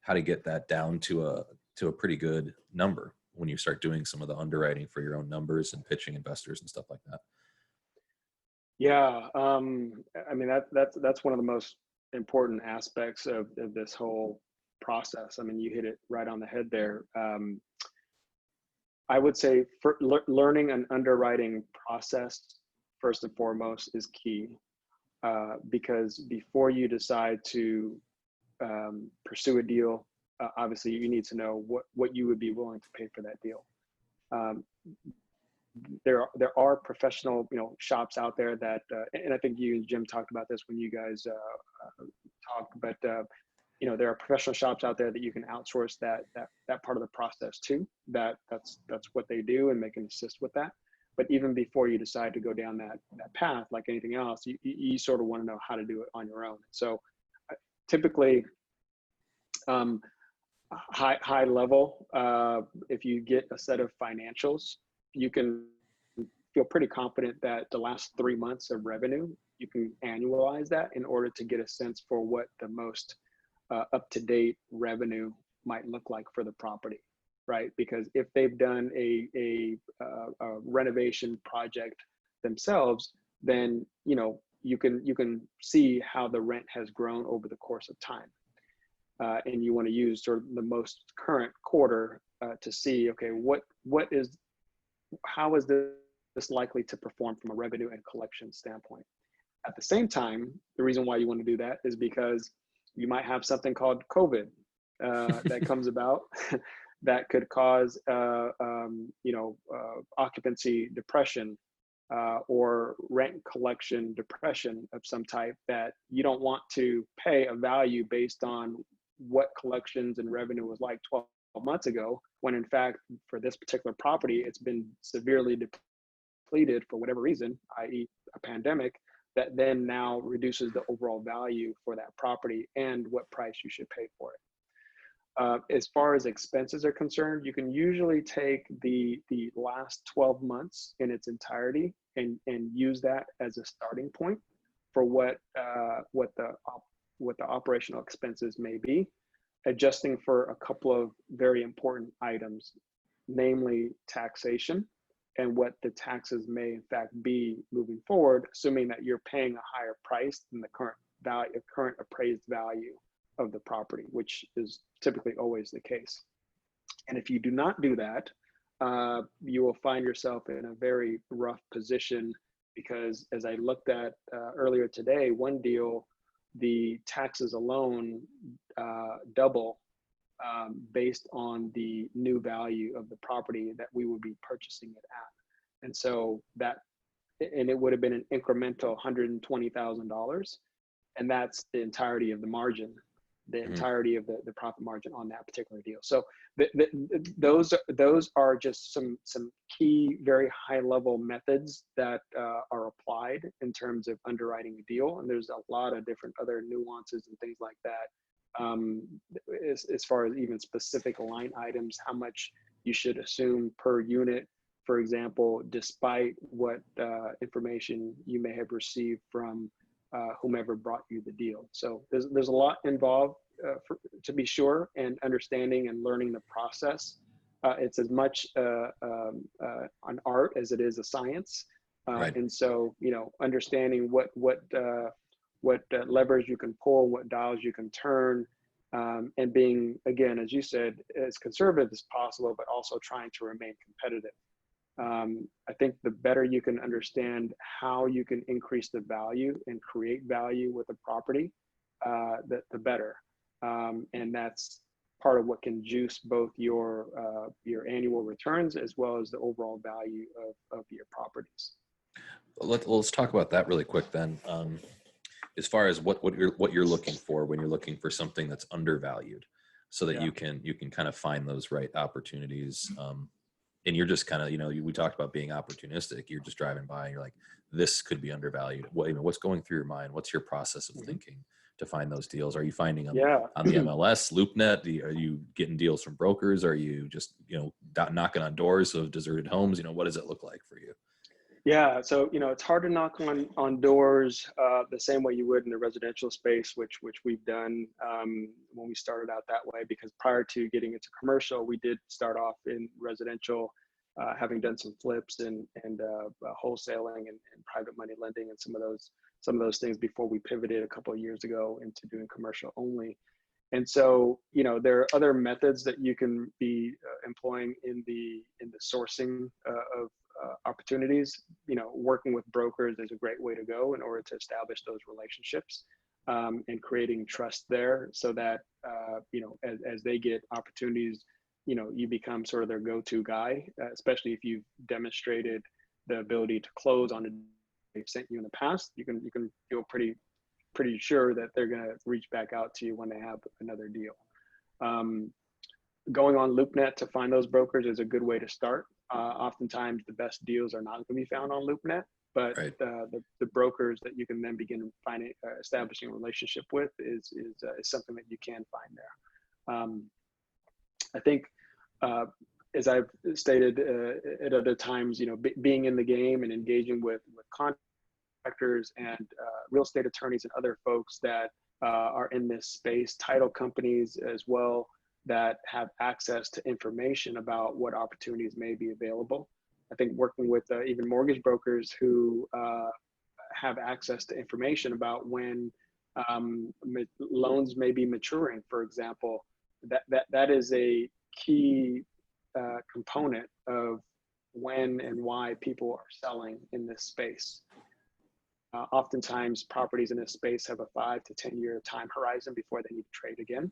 how to get that down to a pretty good number when you start doing some of the underwriting for your own numbers and pitching investors and stuff like that. Yeah, I mean that's one of the most important aspects of this whole process. I mean, you hit it right on the head there. I would say for learning an underwriting process first and foremost is key, because before you decide to pursue a deal, obviously you need to know what you would be willing to pay for that deal. There are professional, shops out there that, and I think you and Jim talked about this when you guys talked, but there are professional shops out there that you can outsource that part of the process to. That's what they do, and they can assist with that. But even before you decide to go down that path, like anything else, you sort of want to know how to do it on your own. So typically, high level, if you get a set of financials, you can feel pretty confident that the last 3 months of revenue, you can annualize that in order to get a sense for what the most up-to-date revenue might look like for the property, right? Because if they've done a renovation project themselves, then you can see how the rent has grown over the course of time, and you want to use sort of the most current quarter to see, okay, how is this likely to perform from a revenue and collection standpoint. At the same time, the reason why you want to do that is because you might have something called COVID that comes about that could cause, occupancy depression or rent collection depression of some type, that you don't want to pay a value based on what collections and revenue was like 12 months ago, when in fact, for this particular property, it's been severely depleted for whatever reason, i.e. a pandemic, that then now reduces the overall value for that property and what price you should pay for it. As far as expenses are concerned, you can usually take the last 12 months in its entirety and use that as a starting point for what the operational expenses may be, adjusting for a couple of very important items, namely taxation and what the taxes may in fact be moving forward, assuming that you're paying a higher price than the current appraised value of the property, which is typically always the case. And if you do not do that, you will find yourself in a very rough position, because as I looked at earlier today, one deal, the taxes alone double based on the new value of the property that we would be purchasing it at. And so it would have been an incremental $120,000, and that's the entirety of the margin, the entirety of the profit margin on that particular deal. So those are just some key, very high level methods that are applied in terms of underwriting a deal. And there's a lot of different other nuances and things like that. As far as even specific line items, how much you should assume per unit, for example, despite what information you may have received from whomever brought you the deal. So there's a lot involved to be sure, and understanding and learning the process. It's as much an art as it is a science. Right. And so, understanding what levers you can pull, what dials you can turn, and being, again, as you said, as conservative as possible, but also trying to remain competitive. I think the better you can understand how you can increase the value and create value with a property, the better. And that's part of what can juice both your annual returns as well as the overall value of your properties. Let's talk about that really quick then. As far as what you're looking for when you're looking for something that's undervalued, so that you can kind of find those right opportunities. And you're just kind of, we talked about being opportunistic. You're just driving by and you're like, this could be undervalued. What's going through your mind? What's your process of thinking to find those deals? Are you finding them on the MLS, LoopNet? Are you getting deals from brokers? Are you just, knocking on doors of deserted homes? What does it look like for you? Yeah, so it's hard to knock on doors the same way you would in the residential space, which we've done when we started out that way. Because prior to getting into commercial, we did start off in residential, having done some flips and wholesaling and private money lending and some of those things before we pivoted a couple of years ago into doing commercial only. And so, there are other methods that you can be employing in the sourcing of opportunities. Working with brokers is a great way to go in order to establish those relationships, and creating trust there, so that as they get opportunities, you become sort of their go-to guy, especially if you've demonstrated the ability to close on a they've sent you in the past. You can feel pretty sure that they're going to reach back out to you when they have another deal. Going on LoopNet to find those brokers is a good way to start. Oftentimes the best deals are not going to be found on LoopNet, but Right. The brokers that you can then begin finding, establishing a relationship with is something that you can find there. I think, as I've stated at other times, being in the game and engaging with contractors and real estate attorneys and other folks that are in this space, title companies as well, that have access to information about what opportunities may be available. I think working with even mortgage brokers who have access to information about when loans may be maturing, for example, that is a key component of when and why people are selling in this space. Oftentimes properties in this space have a 5 to 10 year time horizon before they need to trade again.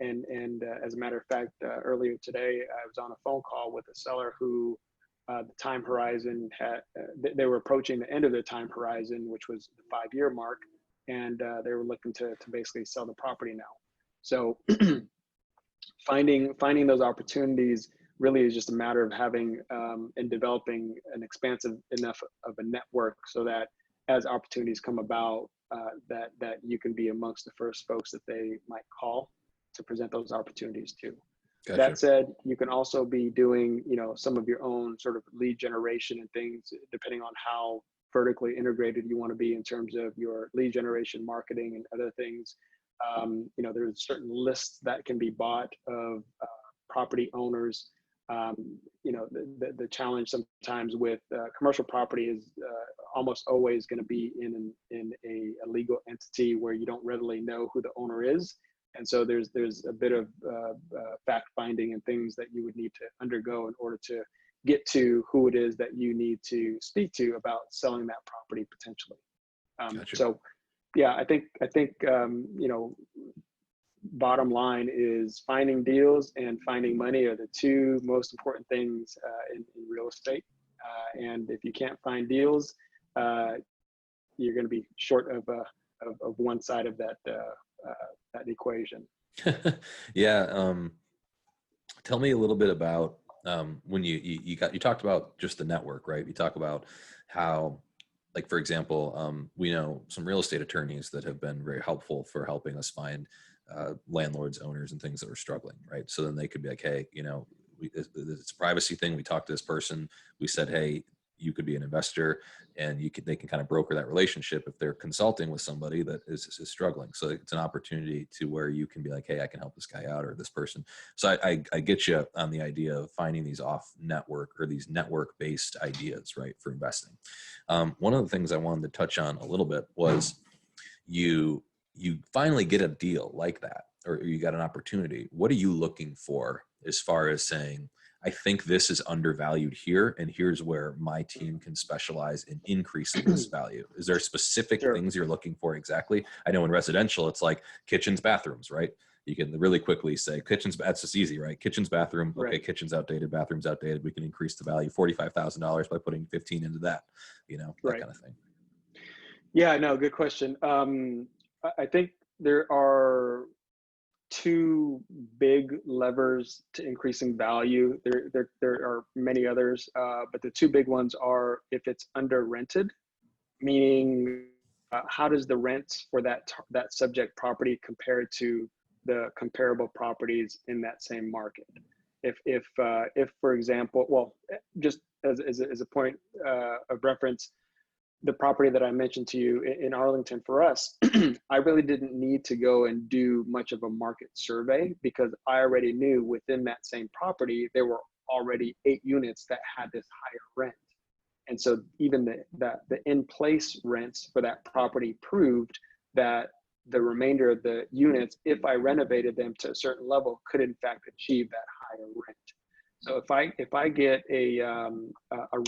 And as a matter of fact, earlier today, I was on a phone call with a seller who the time horizon they were approaching the end of their time horizon, which was the 5-year mark. And they were looking to basically sell the property now. So finding those opportunities really is just a matter of having and developing an expansive enough of a network, so that as opportunities come about, that you can be amongst the first folks that they might call to present those opportunities to. Gotcha. That said, you can also be doing, some of your own sort of lead generation and things, depending on how vertically integrated you want to be in terms of your lead generation, marketing, and other things. There's certain lists that can be bought of property owners. The challenge sometimes with commercial property is almost always going to be in a legal entity where you don't readily know who the owner is. And so there's a bit of fact finding and things that you would need to undergo in order to get to who it is that you need to speak to about selling that property potentially. Gotcha. So yeah, I think bottom line is finding deals and finding money are the two most important things in real estate. And if you can't find deals, you're going to be short of one side of that equation. Yeah. Tell me a little bit about when you talked about just the network, right? You talk about how, like, for example, we know some real estate attorneys that have been very helpful for helping us find landlords, owners, and things that are struggling, right? So then they could be like, hey, it's a privacy thing. We talked to this person. We said, hey, you could be an investor, and they can kind of broker that relationship if they're consulting with somebody that is struggling. So it's an opportunity to where you can be like, hey, I can help this guy out or this person. So I get you on the idea of finding these off network or these network based ideas, right, for investing. One of the things I wanted to touch on a little bit was you finally get a deal like that, or you got an opportunity. What are you looking for as far as saying, I think this is undervalued here, and here's where my team can specialize in increasing this value? Is there specific things you're looking for exactly? I know in residential, it's like kitchens, bathrooms, right? You can really quickly say kitchens, that's just easy, right? Kitchen's, bathroom. Okay, right. Kitchen's outdated, bathroom's outdated. We can increase the value $45,000 by putting 15 into that, that right. kind of thing. Yeah, no, good question. I think there are two big levers to increasing value. There are many others, but the two big ones are if it's under rented, meaning how does the rent for that subject property compare to the comparable properties in that same market? If for example, well, just as a point of reference, the property that I mentioned to you in Arlington for us, I really didn't need to go and do much of a market survey because I already knew within that same property, there were already 8 units that had this higher rent. And so even the in-place rents for that property proved that the remainder of the units, if I renovated them to a certain level, could in fact achieve that higher rent. So if I get a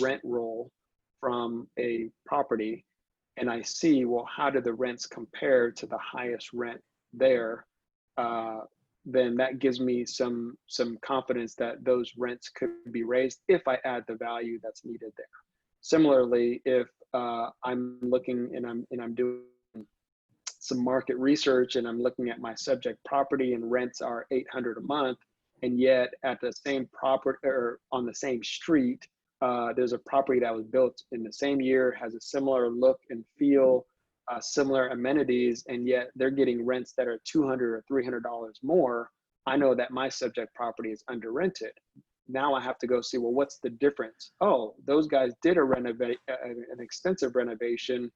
rent roll from a property and I see, well, how do the rents compare to the highest rent there? Then that gives me some confidence that those rents could be raised if I add the value that's needed there. Similarly, if I'm looking and I'm doing some market research and I'm looking at my subject property and rents are $800 a month, and yet at the same property or on the same street, there's a property that was built in the same year, has a similar look and feel, similar amenities, and yet they're getting rents that are $200 or $300 more. I know that my subject property is under rented. Now I have to go see, well, what's the difference? Oh, those guys did an extensive renovation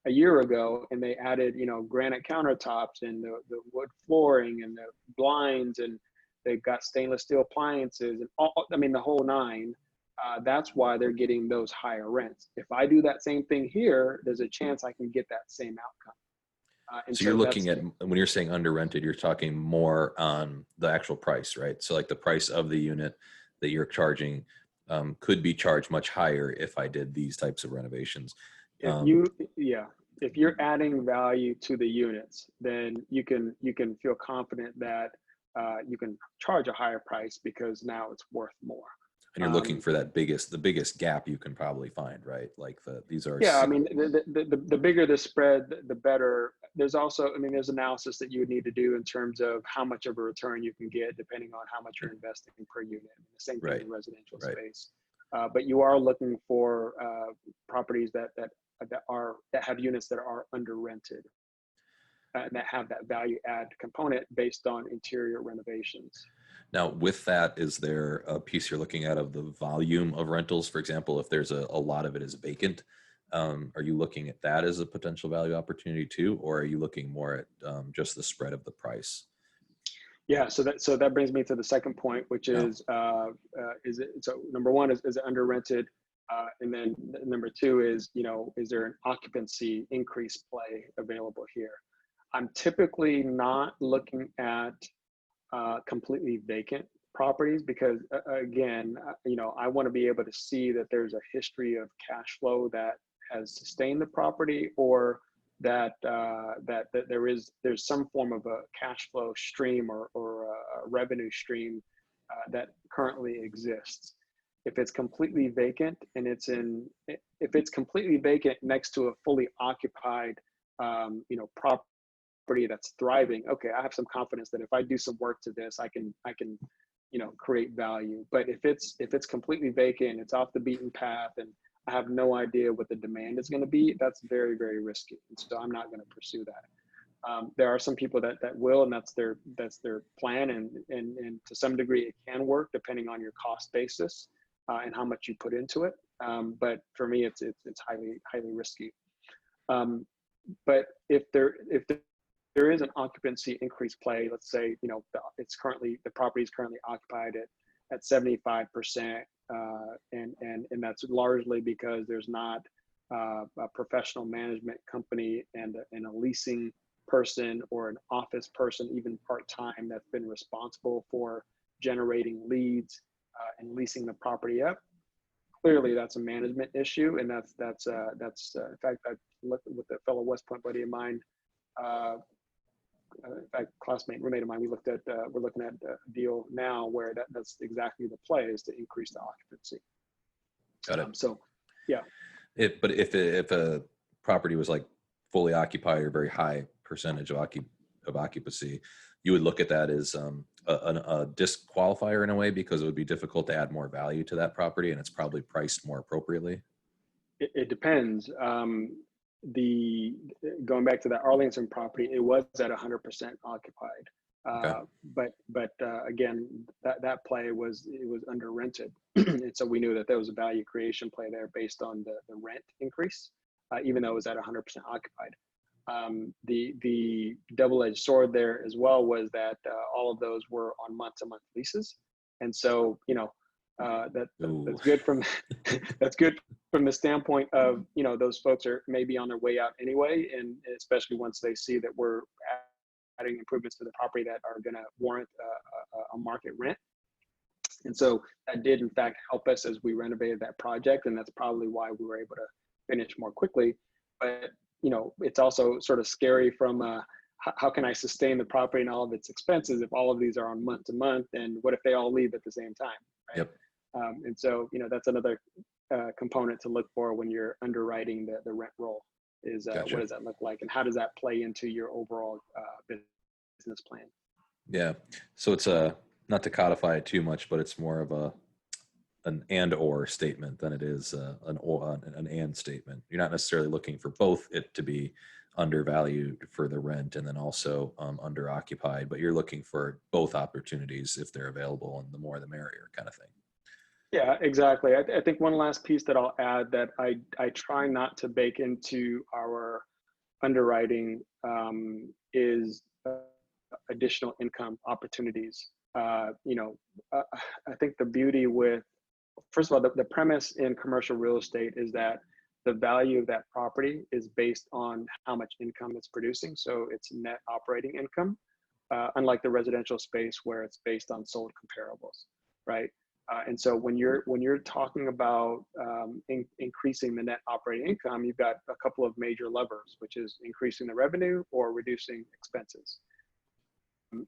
a year ago, and they added, granite countertops and the wood flooring and the blinds, and they've got stainless steel appliances and the whole nine. That's why they're getting those higher rents. If I do that same thing here, there's a chance I can get that same outcome. So you're looking at, when you're saying under rented, you're talking more on the actual price, right? So like the price of the unit that you're charging could be charged much higher if I did these types of renovations. If you're adding value to the units, then you can feel confident that you can charge a higher price because now it's worth more. And you're looking for the biggest gap you can probably find, right? Like these are. Yeah, the bigger the spread, the better. There's also, there's analysis that you would need to do in terms of how much of a return you can get depending on how much you're investing per unit. The same thing in residential space. But you are looking for properties that have units that are under rented and that have that value add component based on interior renovations. Now, with that, is there a piece you're looking at of the volume of rentals? For example, if there's a lot of it is vacant, are you looking at that as a potential value opportunity too, or are you looking more at just the spread of the price? Yeah, so that brings me to the second point, which is number one is it under rented, and then number two is is there an occupancy increase play available here? I'm typically not looking at completely vacant properties because again, I want to be able to see that there's a history of cash flow that has sustained the property, or that there's some form of a cash flow stream or a revenue stream that currently exists. If it's completely vacant and if it's completely vacant next to a fully occupied property that's thriving, okay, I have some confidence that if I do some work to this, I can create value. But if it's completely vacant, it's off the beaten path, and I have no idea what the demand is going to be, that's very, very risky. And so I'm not going to pursue that. There are some people that will, and that's their plan, and to some degree it can work depending on your cost basis and how much you put into it. But for me, it's highly, highly risky. But if there is an occupancy increase play, let's say the property is currently occupied at 75%, and that's largely because there's not a professional management company and a leasing person or an office person, even part-time, that's been responsible for generating leads and leasing the property up. Clearly, that's a management issue, and that's in fact, I looked with a fellow West Point buddy of mine. In fact, roommate of mine, we're looking at a deal now where that's exactly the play, is to increase the occupancy. Got it. So, yeah. But if a property was like fully occupied or very high percentage of occupancy, you would look at that as a disqualifier in a way, because it would be difficult to add more value to that property, and it's probably priced more appropriately. It depends. Going back to that Arlington property, it was at 100% occupied. Okay. Again, that play was under rented, and so we knew that there was a value creation play there based on the rent increase, even though it was at 100% occupied. The double-edged sword there as well was that all of those were on month-to-month leases, and so Ooh. that's good from that's good from the standpoint of, those folks are maybe on their way out anyway, and especially once they see that we're adding improvements to the property that are going to warrant a market rent. And so that did in fact help us as we renovated that project, and that's probably why we were able to finish more quickly. But it's also sort of scary from how can I sustain the property and all of its expenses if all of these are on month to month, and what if they all leave at the same time, right? Yep. And so that's another component to look for when you're underwriting the rent roll is Gotcha. what does that look like, and how does that play into your overall business plan? Yeah. So it's not to codify it too much, but it's more of an and or statement than it is an and statement. You're not necessarily looking for both it to be undervalued for the rent and then also under occupied, but you're looking for both opportunities if they're available, and the more the merrier kind of thing. Yeah, exactly. I think one last piece that I'll add that I try not to bake into our underwriting is additional income opportunities. I think the beauty with, first of all, the premise in commercial real estate is that the value of that property is based on how much income it's producing. So it's net operating income, unlike the residential space where it's based on sold comparables, right? And so when you're talking about increasing the net operating income, you've got a couple of major levers, which is increasing the revenue or reducing expenses.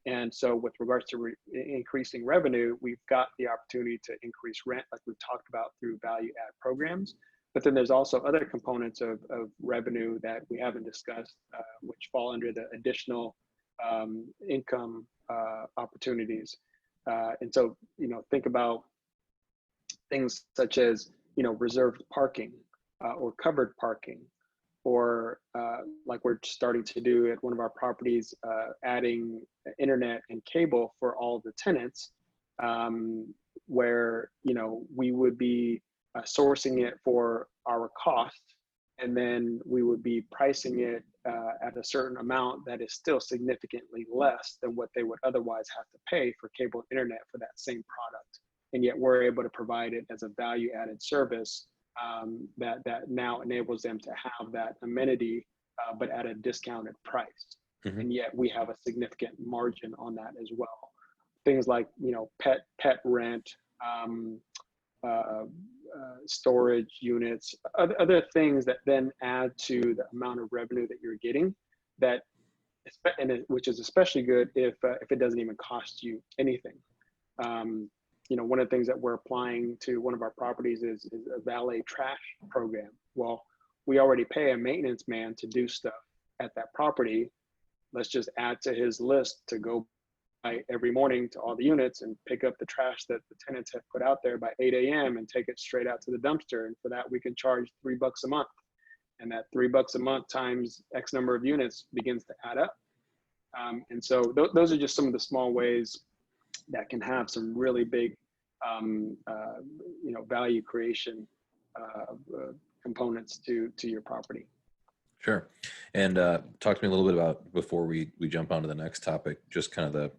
And so with regards to increasing revenue, we've got the opportunity to increase rent, like we've talked about, through value add programs. But then there's also other components of revenue that we haven't discussed, which fall under the additional income opportunities. And so, think about things such as, reserved parking or covered parking, or like we're starting to do at one of our properties, adding internet and cable for all the tenants, where we would be sourcing it for our cost, and then we would be pricing it at a certain amount that is still significantly less than what they would otherwise have to pay for cable and internet for that same product, and yet we're able to provide it as a value added service that now enables them to have that amenity, but at a discounted price. Mm-hmm. And yet we have a significant margin on that as well. Things like, pet rent, storage units, other things that then add to the amount of revenue that you're getting, which is especially good if it doesn't even cost you anything. One of the things that we're applying to one of our properties is a valet trash program. Well, we already pay a maintenance man to do stuff at that property. Let's just add to his list to go by every morning to all the units and pick up the trash that the tenants have put out there by 8 a.m. and take it straight out to the dumpster. And for that, we can charge $3 a month. And that $3 a month times X number of units begins to add up. And so those are just some of the small ways that can have some really big value creation components to your property. Sure. And talk to me a little bit about, before we jump on to the next topic, just kind of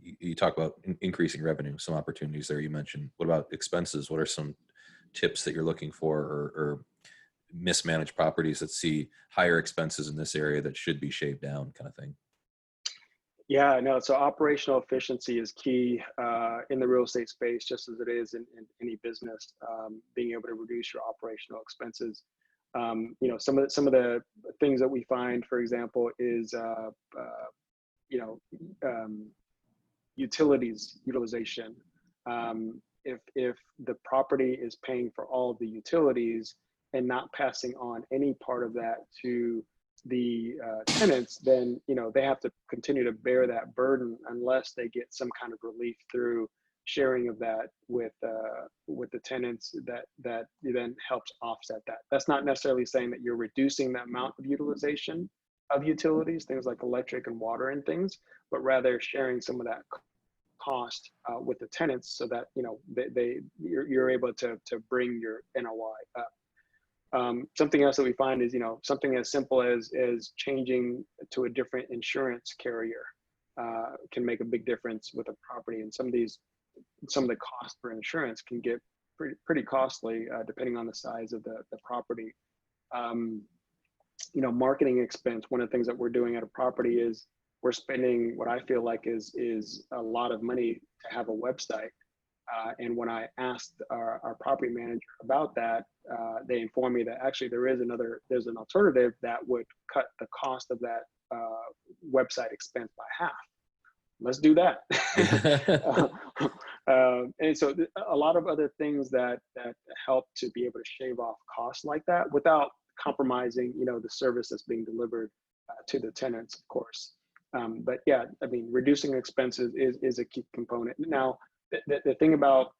you talk about increasing revenue, some opportunities there you mentioned. What about expenses? What are some tips that you're looking for, or mismanaged properties that see higher expenses in this area that should be shaved down, kind of thing? Yeah, no. So operational efficiency is key in the real estate space, just as it is in any business. Being able to reduce your operational expenses. Some of the things that we find, for example, is utilities utilization. If the property is paying for all of the utilities and not passing on any part of that to the tenants, then they have to continue to bear that burden unless they get some kind of relief through sharing of that with the tenants that then helps offset that. That's not necessarily saying that you're reducing the amount of utilization, of utilities, things like electric and water and things, but rather sharing some of that cost with the tenants so that, you know, you're able to bring your NOI up. Something else that we find is, you know, something as simple as changing to a different insurance carrier can make a big difference with a property. And some of the cost for insurance can get pretty costly depending on the size of the property. You know, marketing expense, one of the things that we're doing at a property is we're spending what I feel like is a lot of money to have a website. And when I asked our property manager about that, they informed me that actually there's an alternative that would cut the cost of that website expense by half. Let's do that. And so a lot of other things that help to be able to shave off costs like that without compromising, you know, the service that's being delivered to the tenants, of course. But yeah, I mean, reducing expenses is a key component. Now, the thing about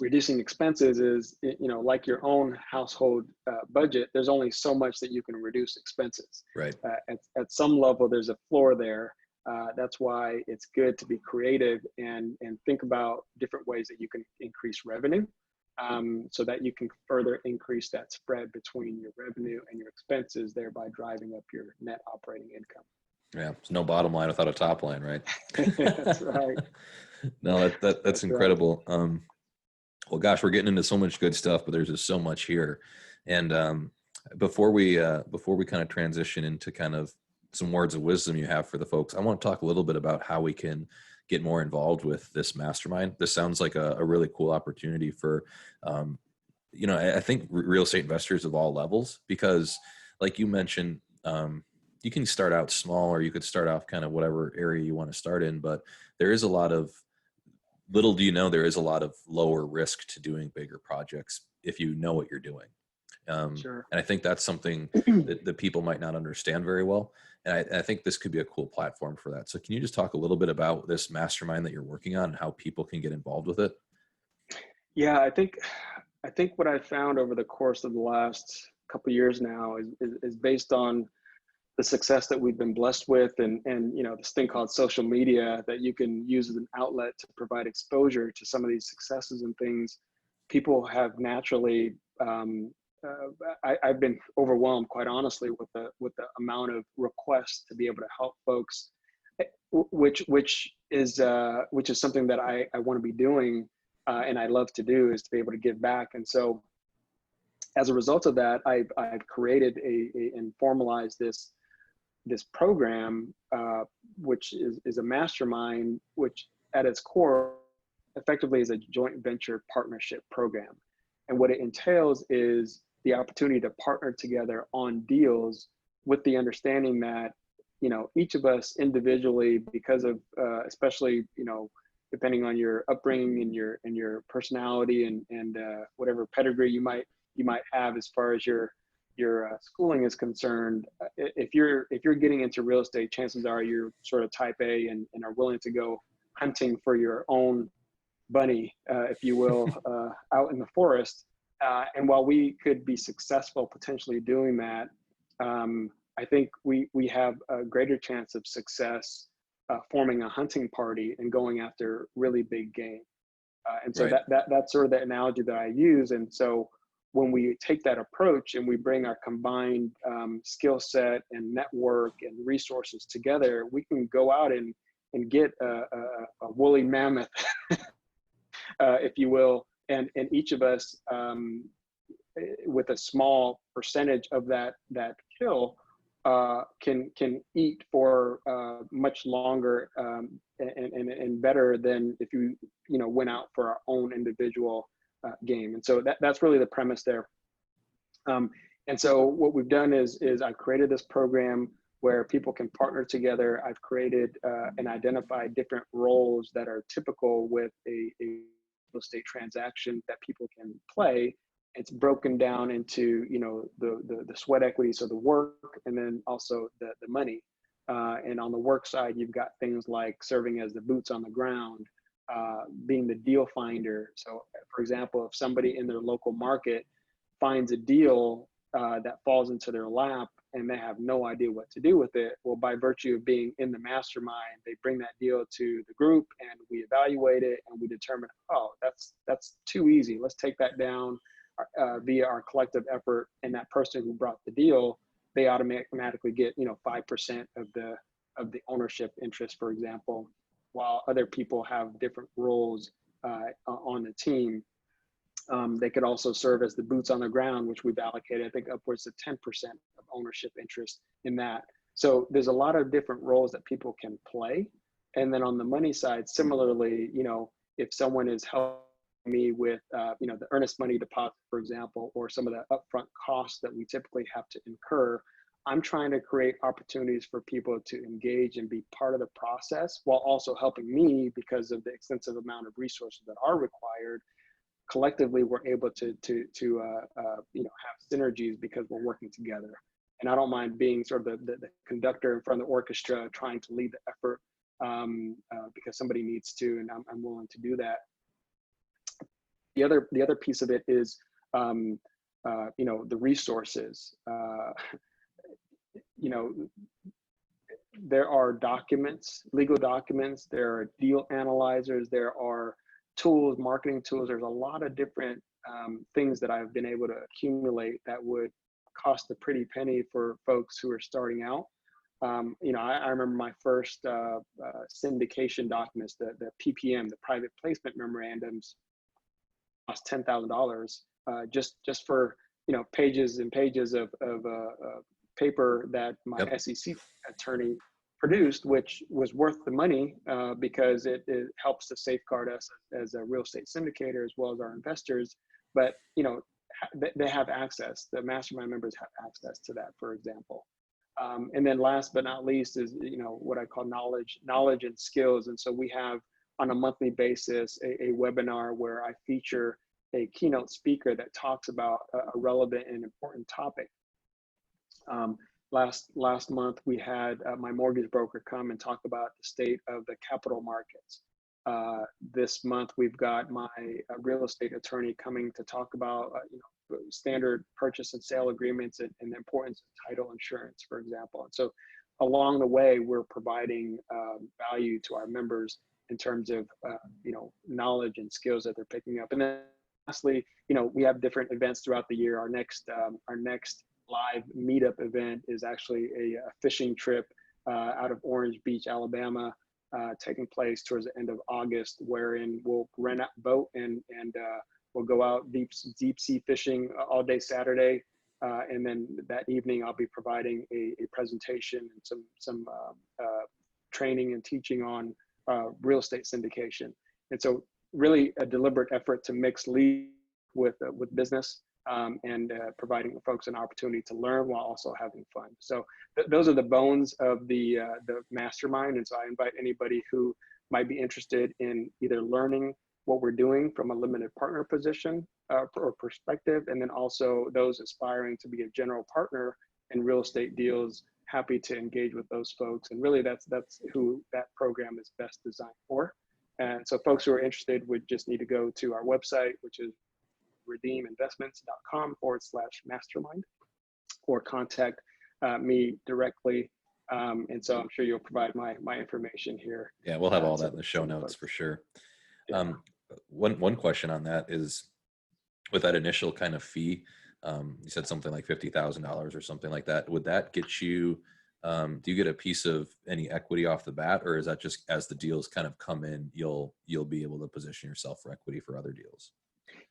reducing expenses is, you know, like your own household budget, there's only so much that you can reduce expenses. Right. At some level, there's a floor there. That's why it's good to be creative and think about different ways that you can increase revenue, so that you can further increase that spread between your revenue and your expenses, thereby driving up your net operating income. Yeah, there's no bottom line without a top line, right? That's right. No, that's incredible. Right. Well, gosh, we're getting into so much good stuff, but there's just so much here. And before we kind of transition into kind of some words of wisdom you have for the folks, I want to talk a little bit about how we can get more involved with this mastermind. This sounds like a really cool opportunity for, you know, I think real estate investors of all levels, because like you mentioned, you can start out small, or you could start off kind of whatever area you want to start in, but there is a lot of, little do you know, there is a lot of lower risk to doing bigger projects if you know what you're doing. Sure. And I think that's something that people might not understand very well. And I think this could be a cool platform for that. So can you just talk a little bit about this mastermind that you're working on and how people can get involved with it? Yeah, I think what I found over the course of the last couple of years now is based on the success that we've been blessed with, and you know, this thing called social media that you can use as an outlet to provide exposure to some of these successes and things. People have naturally, I've been overwhelmed, quite honestly, with the amount of requests to be able to help folks, which is something that I want to be doing, and I love to do, is to be able to give back. And so, as a result of that, I've created and formalized this program, which is a mastermind, which at its core effectively is a joint venture partnership program. And what it entails is the opportunity to partner together on deals, with the understanding that, you know, each of us individually, because of especially, you know, depending on your upbringing and your personality and whatever pedigree you might have as far as your schooling is concerned, if you're getting into real estate, chances are you're sort of type A and are willing to go hunting for your own bunny, if you will, out in the forest. And while we could be successful potentially doing that, I think we have a greater chance of success forming a hunting party and going after really big game. And so Right. that's sort of the analogy that I use. And so when we take that approach and we bring our combined skill set and network and resources together, we can go out and get a woolly mammoth, if you will, and each of us, with a small percentage of that kill, can eat for much longer and better than if you went out for our own individual game. And so that's really the premise there. And so what we've done is I've created this program where people can partner together. I've created and identified different roles that are typical with a real estate transaction that people can play. It's broken down into, the sweat equity, so the work, and then also the money. And on the work side, you've got things like serving as the boots on the ground, being the deal finder. So for example, if somebody in their local market finds a deal that falls into their lap and they have no idea what to do with it. Well, by virtue of being in the mastermind, they bring that deal to the group and we evaluate it and we determine, oh, that's too easy. Let's take that down via our collective effort. And that person who brought the deal, they automatically get 5% of the ownership interest, for example, while other people have different roles on the team. They could also serve as the boots on the ground, which we've allocated, I think, upwards of 10% of ownership interest in that. So there's a lot of different roles that people can play. And then on the money side, similarly, if someone is helping me with, the earnest money deposit, for example, or some of the upfront costs that we typically have to incur, I'm trying to create opportunities for people to engage and be part of the process while also helping me because of the extensive amount of resources that are required. Collectively, we're able to have synergies because we're working together. And I don't mind being sort of the conductor in front of the orchestra, trying to lead the effort because somebody needs to, and I'm willing to do that. The other piece of it is, the resources. There are documents, legal documents. There are deal analyzers. There are tools, marketing tools. There's a lot of different things that I've been able to accumulate that would cost a pretty penny for folks who are starting out. I remember my first syndication documents, the PPM, the private placement memorandums, cost $10,000 just for pages and pages of paper that my SEC attorney produced, which was worth the money because it helps to safeguard us as a real estate syndicator as well as our investors. But they have access. The mastermind members have access to that, for example. And then last but not least is what I call knowledge and skills. And so we have on a monthly basis a webinar where I feature a keynote speaker that talks about a relevant and important topic. Last month, we had my mortgage broker come and talk about the state of the capital markets. This month, we've got my real estate attorney coming to talk about standard purchase and sale agreements and the importance of title insurance, for example. And so along the way, we're providing value to our members in terms of knowledge and skills that they're picking up. And then lastly, we have different events throughout the year. Our next live meetup event is actually a fishing trip out of Orange Beach, Alabama, taking place towards the end of August, wherein we'll rent out a boat and we'll go out deep sea fishing all day Saturday, and then that evening I'll be providing a presentation and some training and teaching on real estate syndication. And so really a deliberate effort to mix lead with business. And providing folks an opportunity to learn while also having fun. So those are the bones of the mastermind. And so I invite anybody who might be interested in either learning what we're doing from a limited partner position or perspective, and then also those aspiring to be a general partner in real estate deals, happy to engage with those folks. And really that's who that program is best designed for. And so folks who are interested would just need to go to our website, which is redeeminvestments.com/mastermind, or contact me directly. And so I'm sure you'll provide my information here. Yeah, we'll have all that in the show notes for sure. Yeah. One question on that is, with that initial kind of fee, you said something like $50,000 or something like that. Would that get you, do you get a piece of any equity off the bat, or is that just as the deals kind of come in, you'll be able to position yourself for equity for other deals?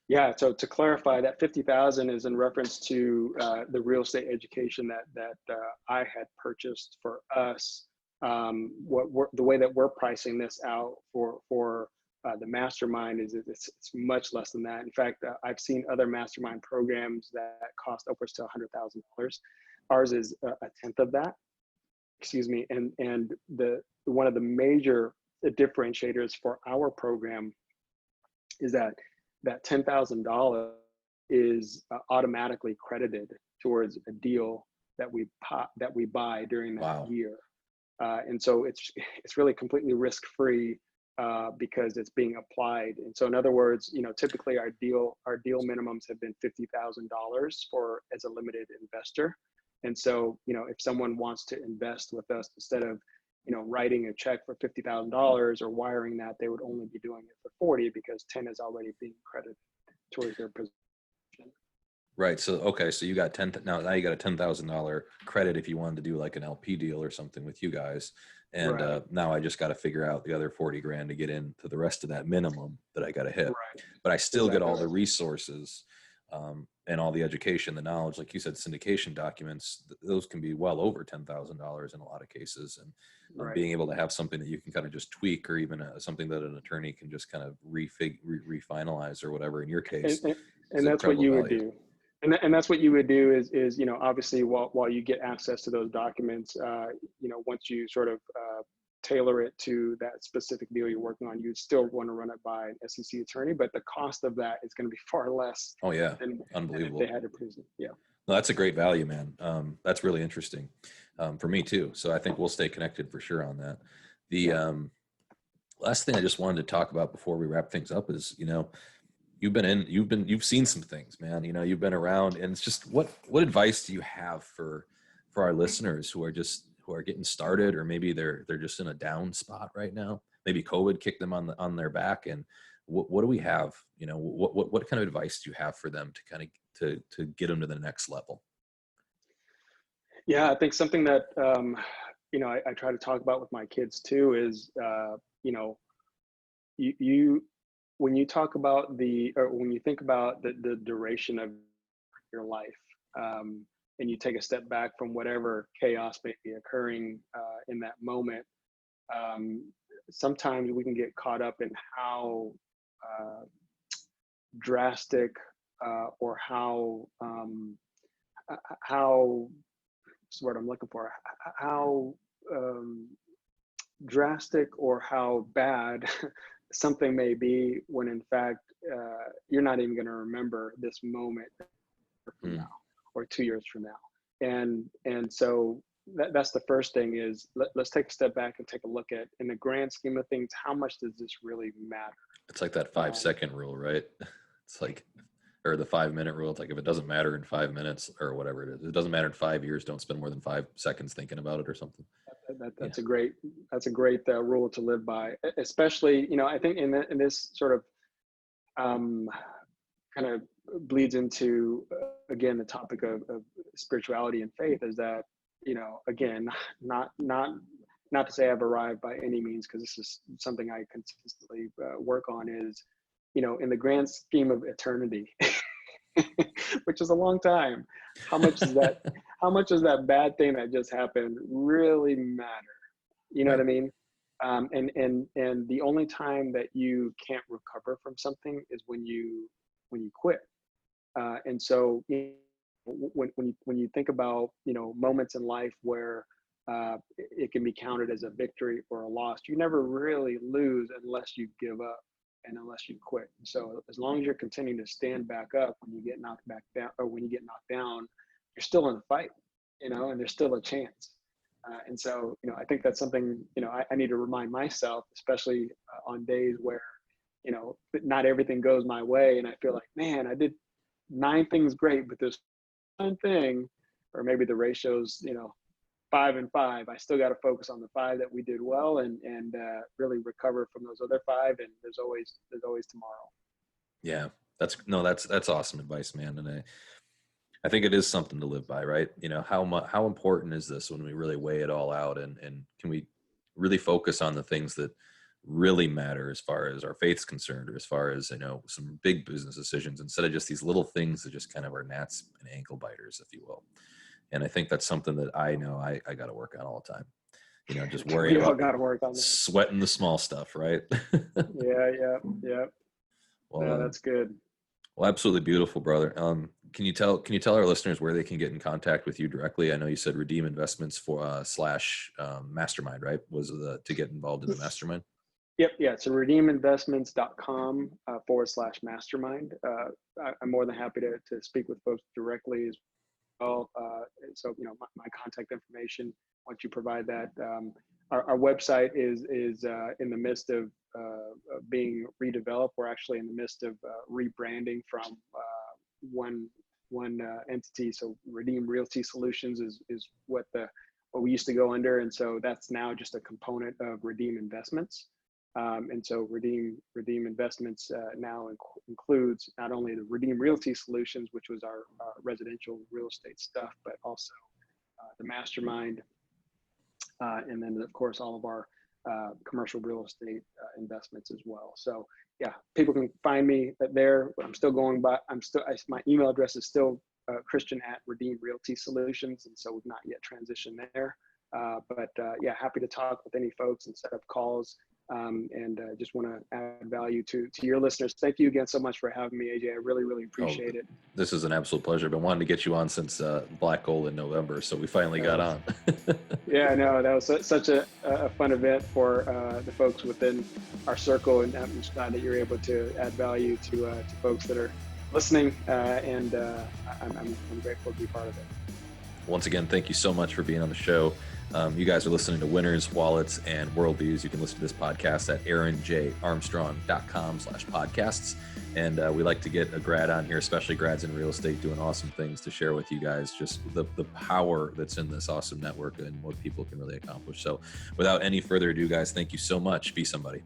Yeah, so to clarify, that 50,000 is in reference to the real estate education that I had purchased for us. The way that we're pricing this out for the mastermind is it's much less than that. In fact, I've seen other mastermind programs that cost upwards to $100,000. Ours is a tenth of that. Excuse me, and one of the major differentiators for our program is that $10,000 is automatically credited towards a deal that we buy during that year, and so it's really completely risk-free because it's being applied. And so in other words, typically our deal minimums have been $50,000 as a limited investor, And so, if someone wants to invest with us, instead of, writing a check for $50,000 or wiring that, they would only be doing it for 40 because 10 is already being credited towards their position. Right. So, okay. So you got now you got a $10,000 credit if you wanted to do like an LP deal or something with you guys. And Right. now I just got to figure out the other 40 grand to get into the rest of that minimum that I got to hit. Right. But I still get Exactly all the right. resources and all the education, the knowledge, like you said, syndication documents, those can be well over $10,000 in a lot of cases. And Right. being able to have something that you can kind of just tweak, or even something that an attorney can just kind of refinalize or whatever in your case. And that's what you would value. do. And that's what you would do is, obviously while you get access to those documents, once you sort of tailor it to that specific deal you're working on, you still want to run it by an SEC attorney, but the cost of that is going to be far less. Oh yeah. Than Unbelievable. if they had to produce it. Yeah. No, that's a great value, man. That's really interesting for me too. So I think we'll stay connected for sure on that. The last thing I just wanted to talk about before we wrap things up is, you've seen some things, man. You've been around, and it's just what advice do you have for our listeners who are getting started, or maybe they're just in a down spot right now? Maybe COVID kicked them on their back, and what do we have? What kind of advice do you have for them to kind of to get them to the next level? Yeah, I think something that I try to talk about with my kids too is you when you talk about when you think about the duration of your life, and you take a step back from whatever chaos may be occurring in that moment, sometimes we can get caught up in how drastic or how what's the word I'm looking for? How drastic or how bad something may be, when in fact you're not even going to remember this moment from now or 2 years from now. And so that's the first thing is let's take a step back and take a look at, in the grand scheme of things, how much does this really matter? It's like that 5-second rule, right? It's like, or the 5-minute rule. It's like, if it doesn't matter in 5 minutes or whatever it is, it doesn't matter in 5 years, don't spend more than 5 seconds thinking about it or something. That's a great rule to live by, especially, I think in this sort of kind of bleeds into again the topic of spirituality and faith, is that, again, not to say I've arrived by any means, because this is something I consistently work on, is, in the grand scheme of eternity, which is a long time, how much does that bad thing that just happened really matter? You know what I mean? And the only time that you can't recover from something is when you quit. And so when you think about, moments in life where it can be counted as a victory or a loss, you never really lose unless you give up and unless you quit. So as long as you're continuing to stand back up when you get knocked back down, or when you get knocked down, you're still in the fight, and there's still a chance. And so, I think that's something, I need to remind myself, especially on days where, not everything goes my way. And I feel like, man, I did 9 things great, but this one thing, or maybe the ratio's, 5 and 5, I still got to focus on the 5 that we did well, and really recover from those other 5. And there's always tomorrow. Yeah, that's awesome advice, man. And I think it is something to live by, right? How important is this when we really weigh it all out, and can we really focus on the things that really matter as far as our faith's concerned, or as far as, some big business decisions, instead of just these little things that just kind of are gnats and ankle biters, if you will. And I think that's something that I know I got to work on all the time. Just worrying about got to work on that. Sweating the small stuff, right? Yeah. Well, that's good. Well, absolutely beautiful, brother. Can you tell our listeners where they can get in contact with you directly? I know you said Redeem Investments for / mastermind, right? Was to get involved in the mastermind? Yep. Yeah. So redeeminvestments.com / mastermind. I'm more than happy to speak with folks directly as well. So, my contact information, once you provide that, our website is in the midst of being redeveloped. We're actually in the midst of rebranding from one one entity. So Redeem Realty Solutions is what we used to go under, and so that's now just a component of Redeem Investments. And so Redeem Investments now includes not only the Redeem Realty Solutions, which was our residential real estate stuff, but also the mastermind, and then of course all of our commercial real estate investments as well. So yeah, people can find me there. I'm still going by. My email address is still Christian at Redeem Realty Solutions, and so we've not yet transitioned there. But yeah, happy to talk with any folks and set up calls. And just want to add value to your listeners. Thank you again so much for having me, AJ. I really appreciate it. This is an absolute pleasure. I've been wanting to get you on since Black Gold in November, so we finally got on. Yeah, no, that was such a fun event for the folks within our circle, and I'm just glad that you're able to add value to folks that are listening, and I'm grateful to be part of it. Once again, thank you so much for being on the show. You guys are listening to Winners, Wallets, and Worldviews. You can listen to this podcast at aaronjarmstrong.com/podcasts. And we like to get a grad on here, especially grads in real estate, doing awesome things to share with you guys, just the power that's in this awesome network and what people can really accomplish. So without any further ado, guys, thank you so much. Be somebody.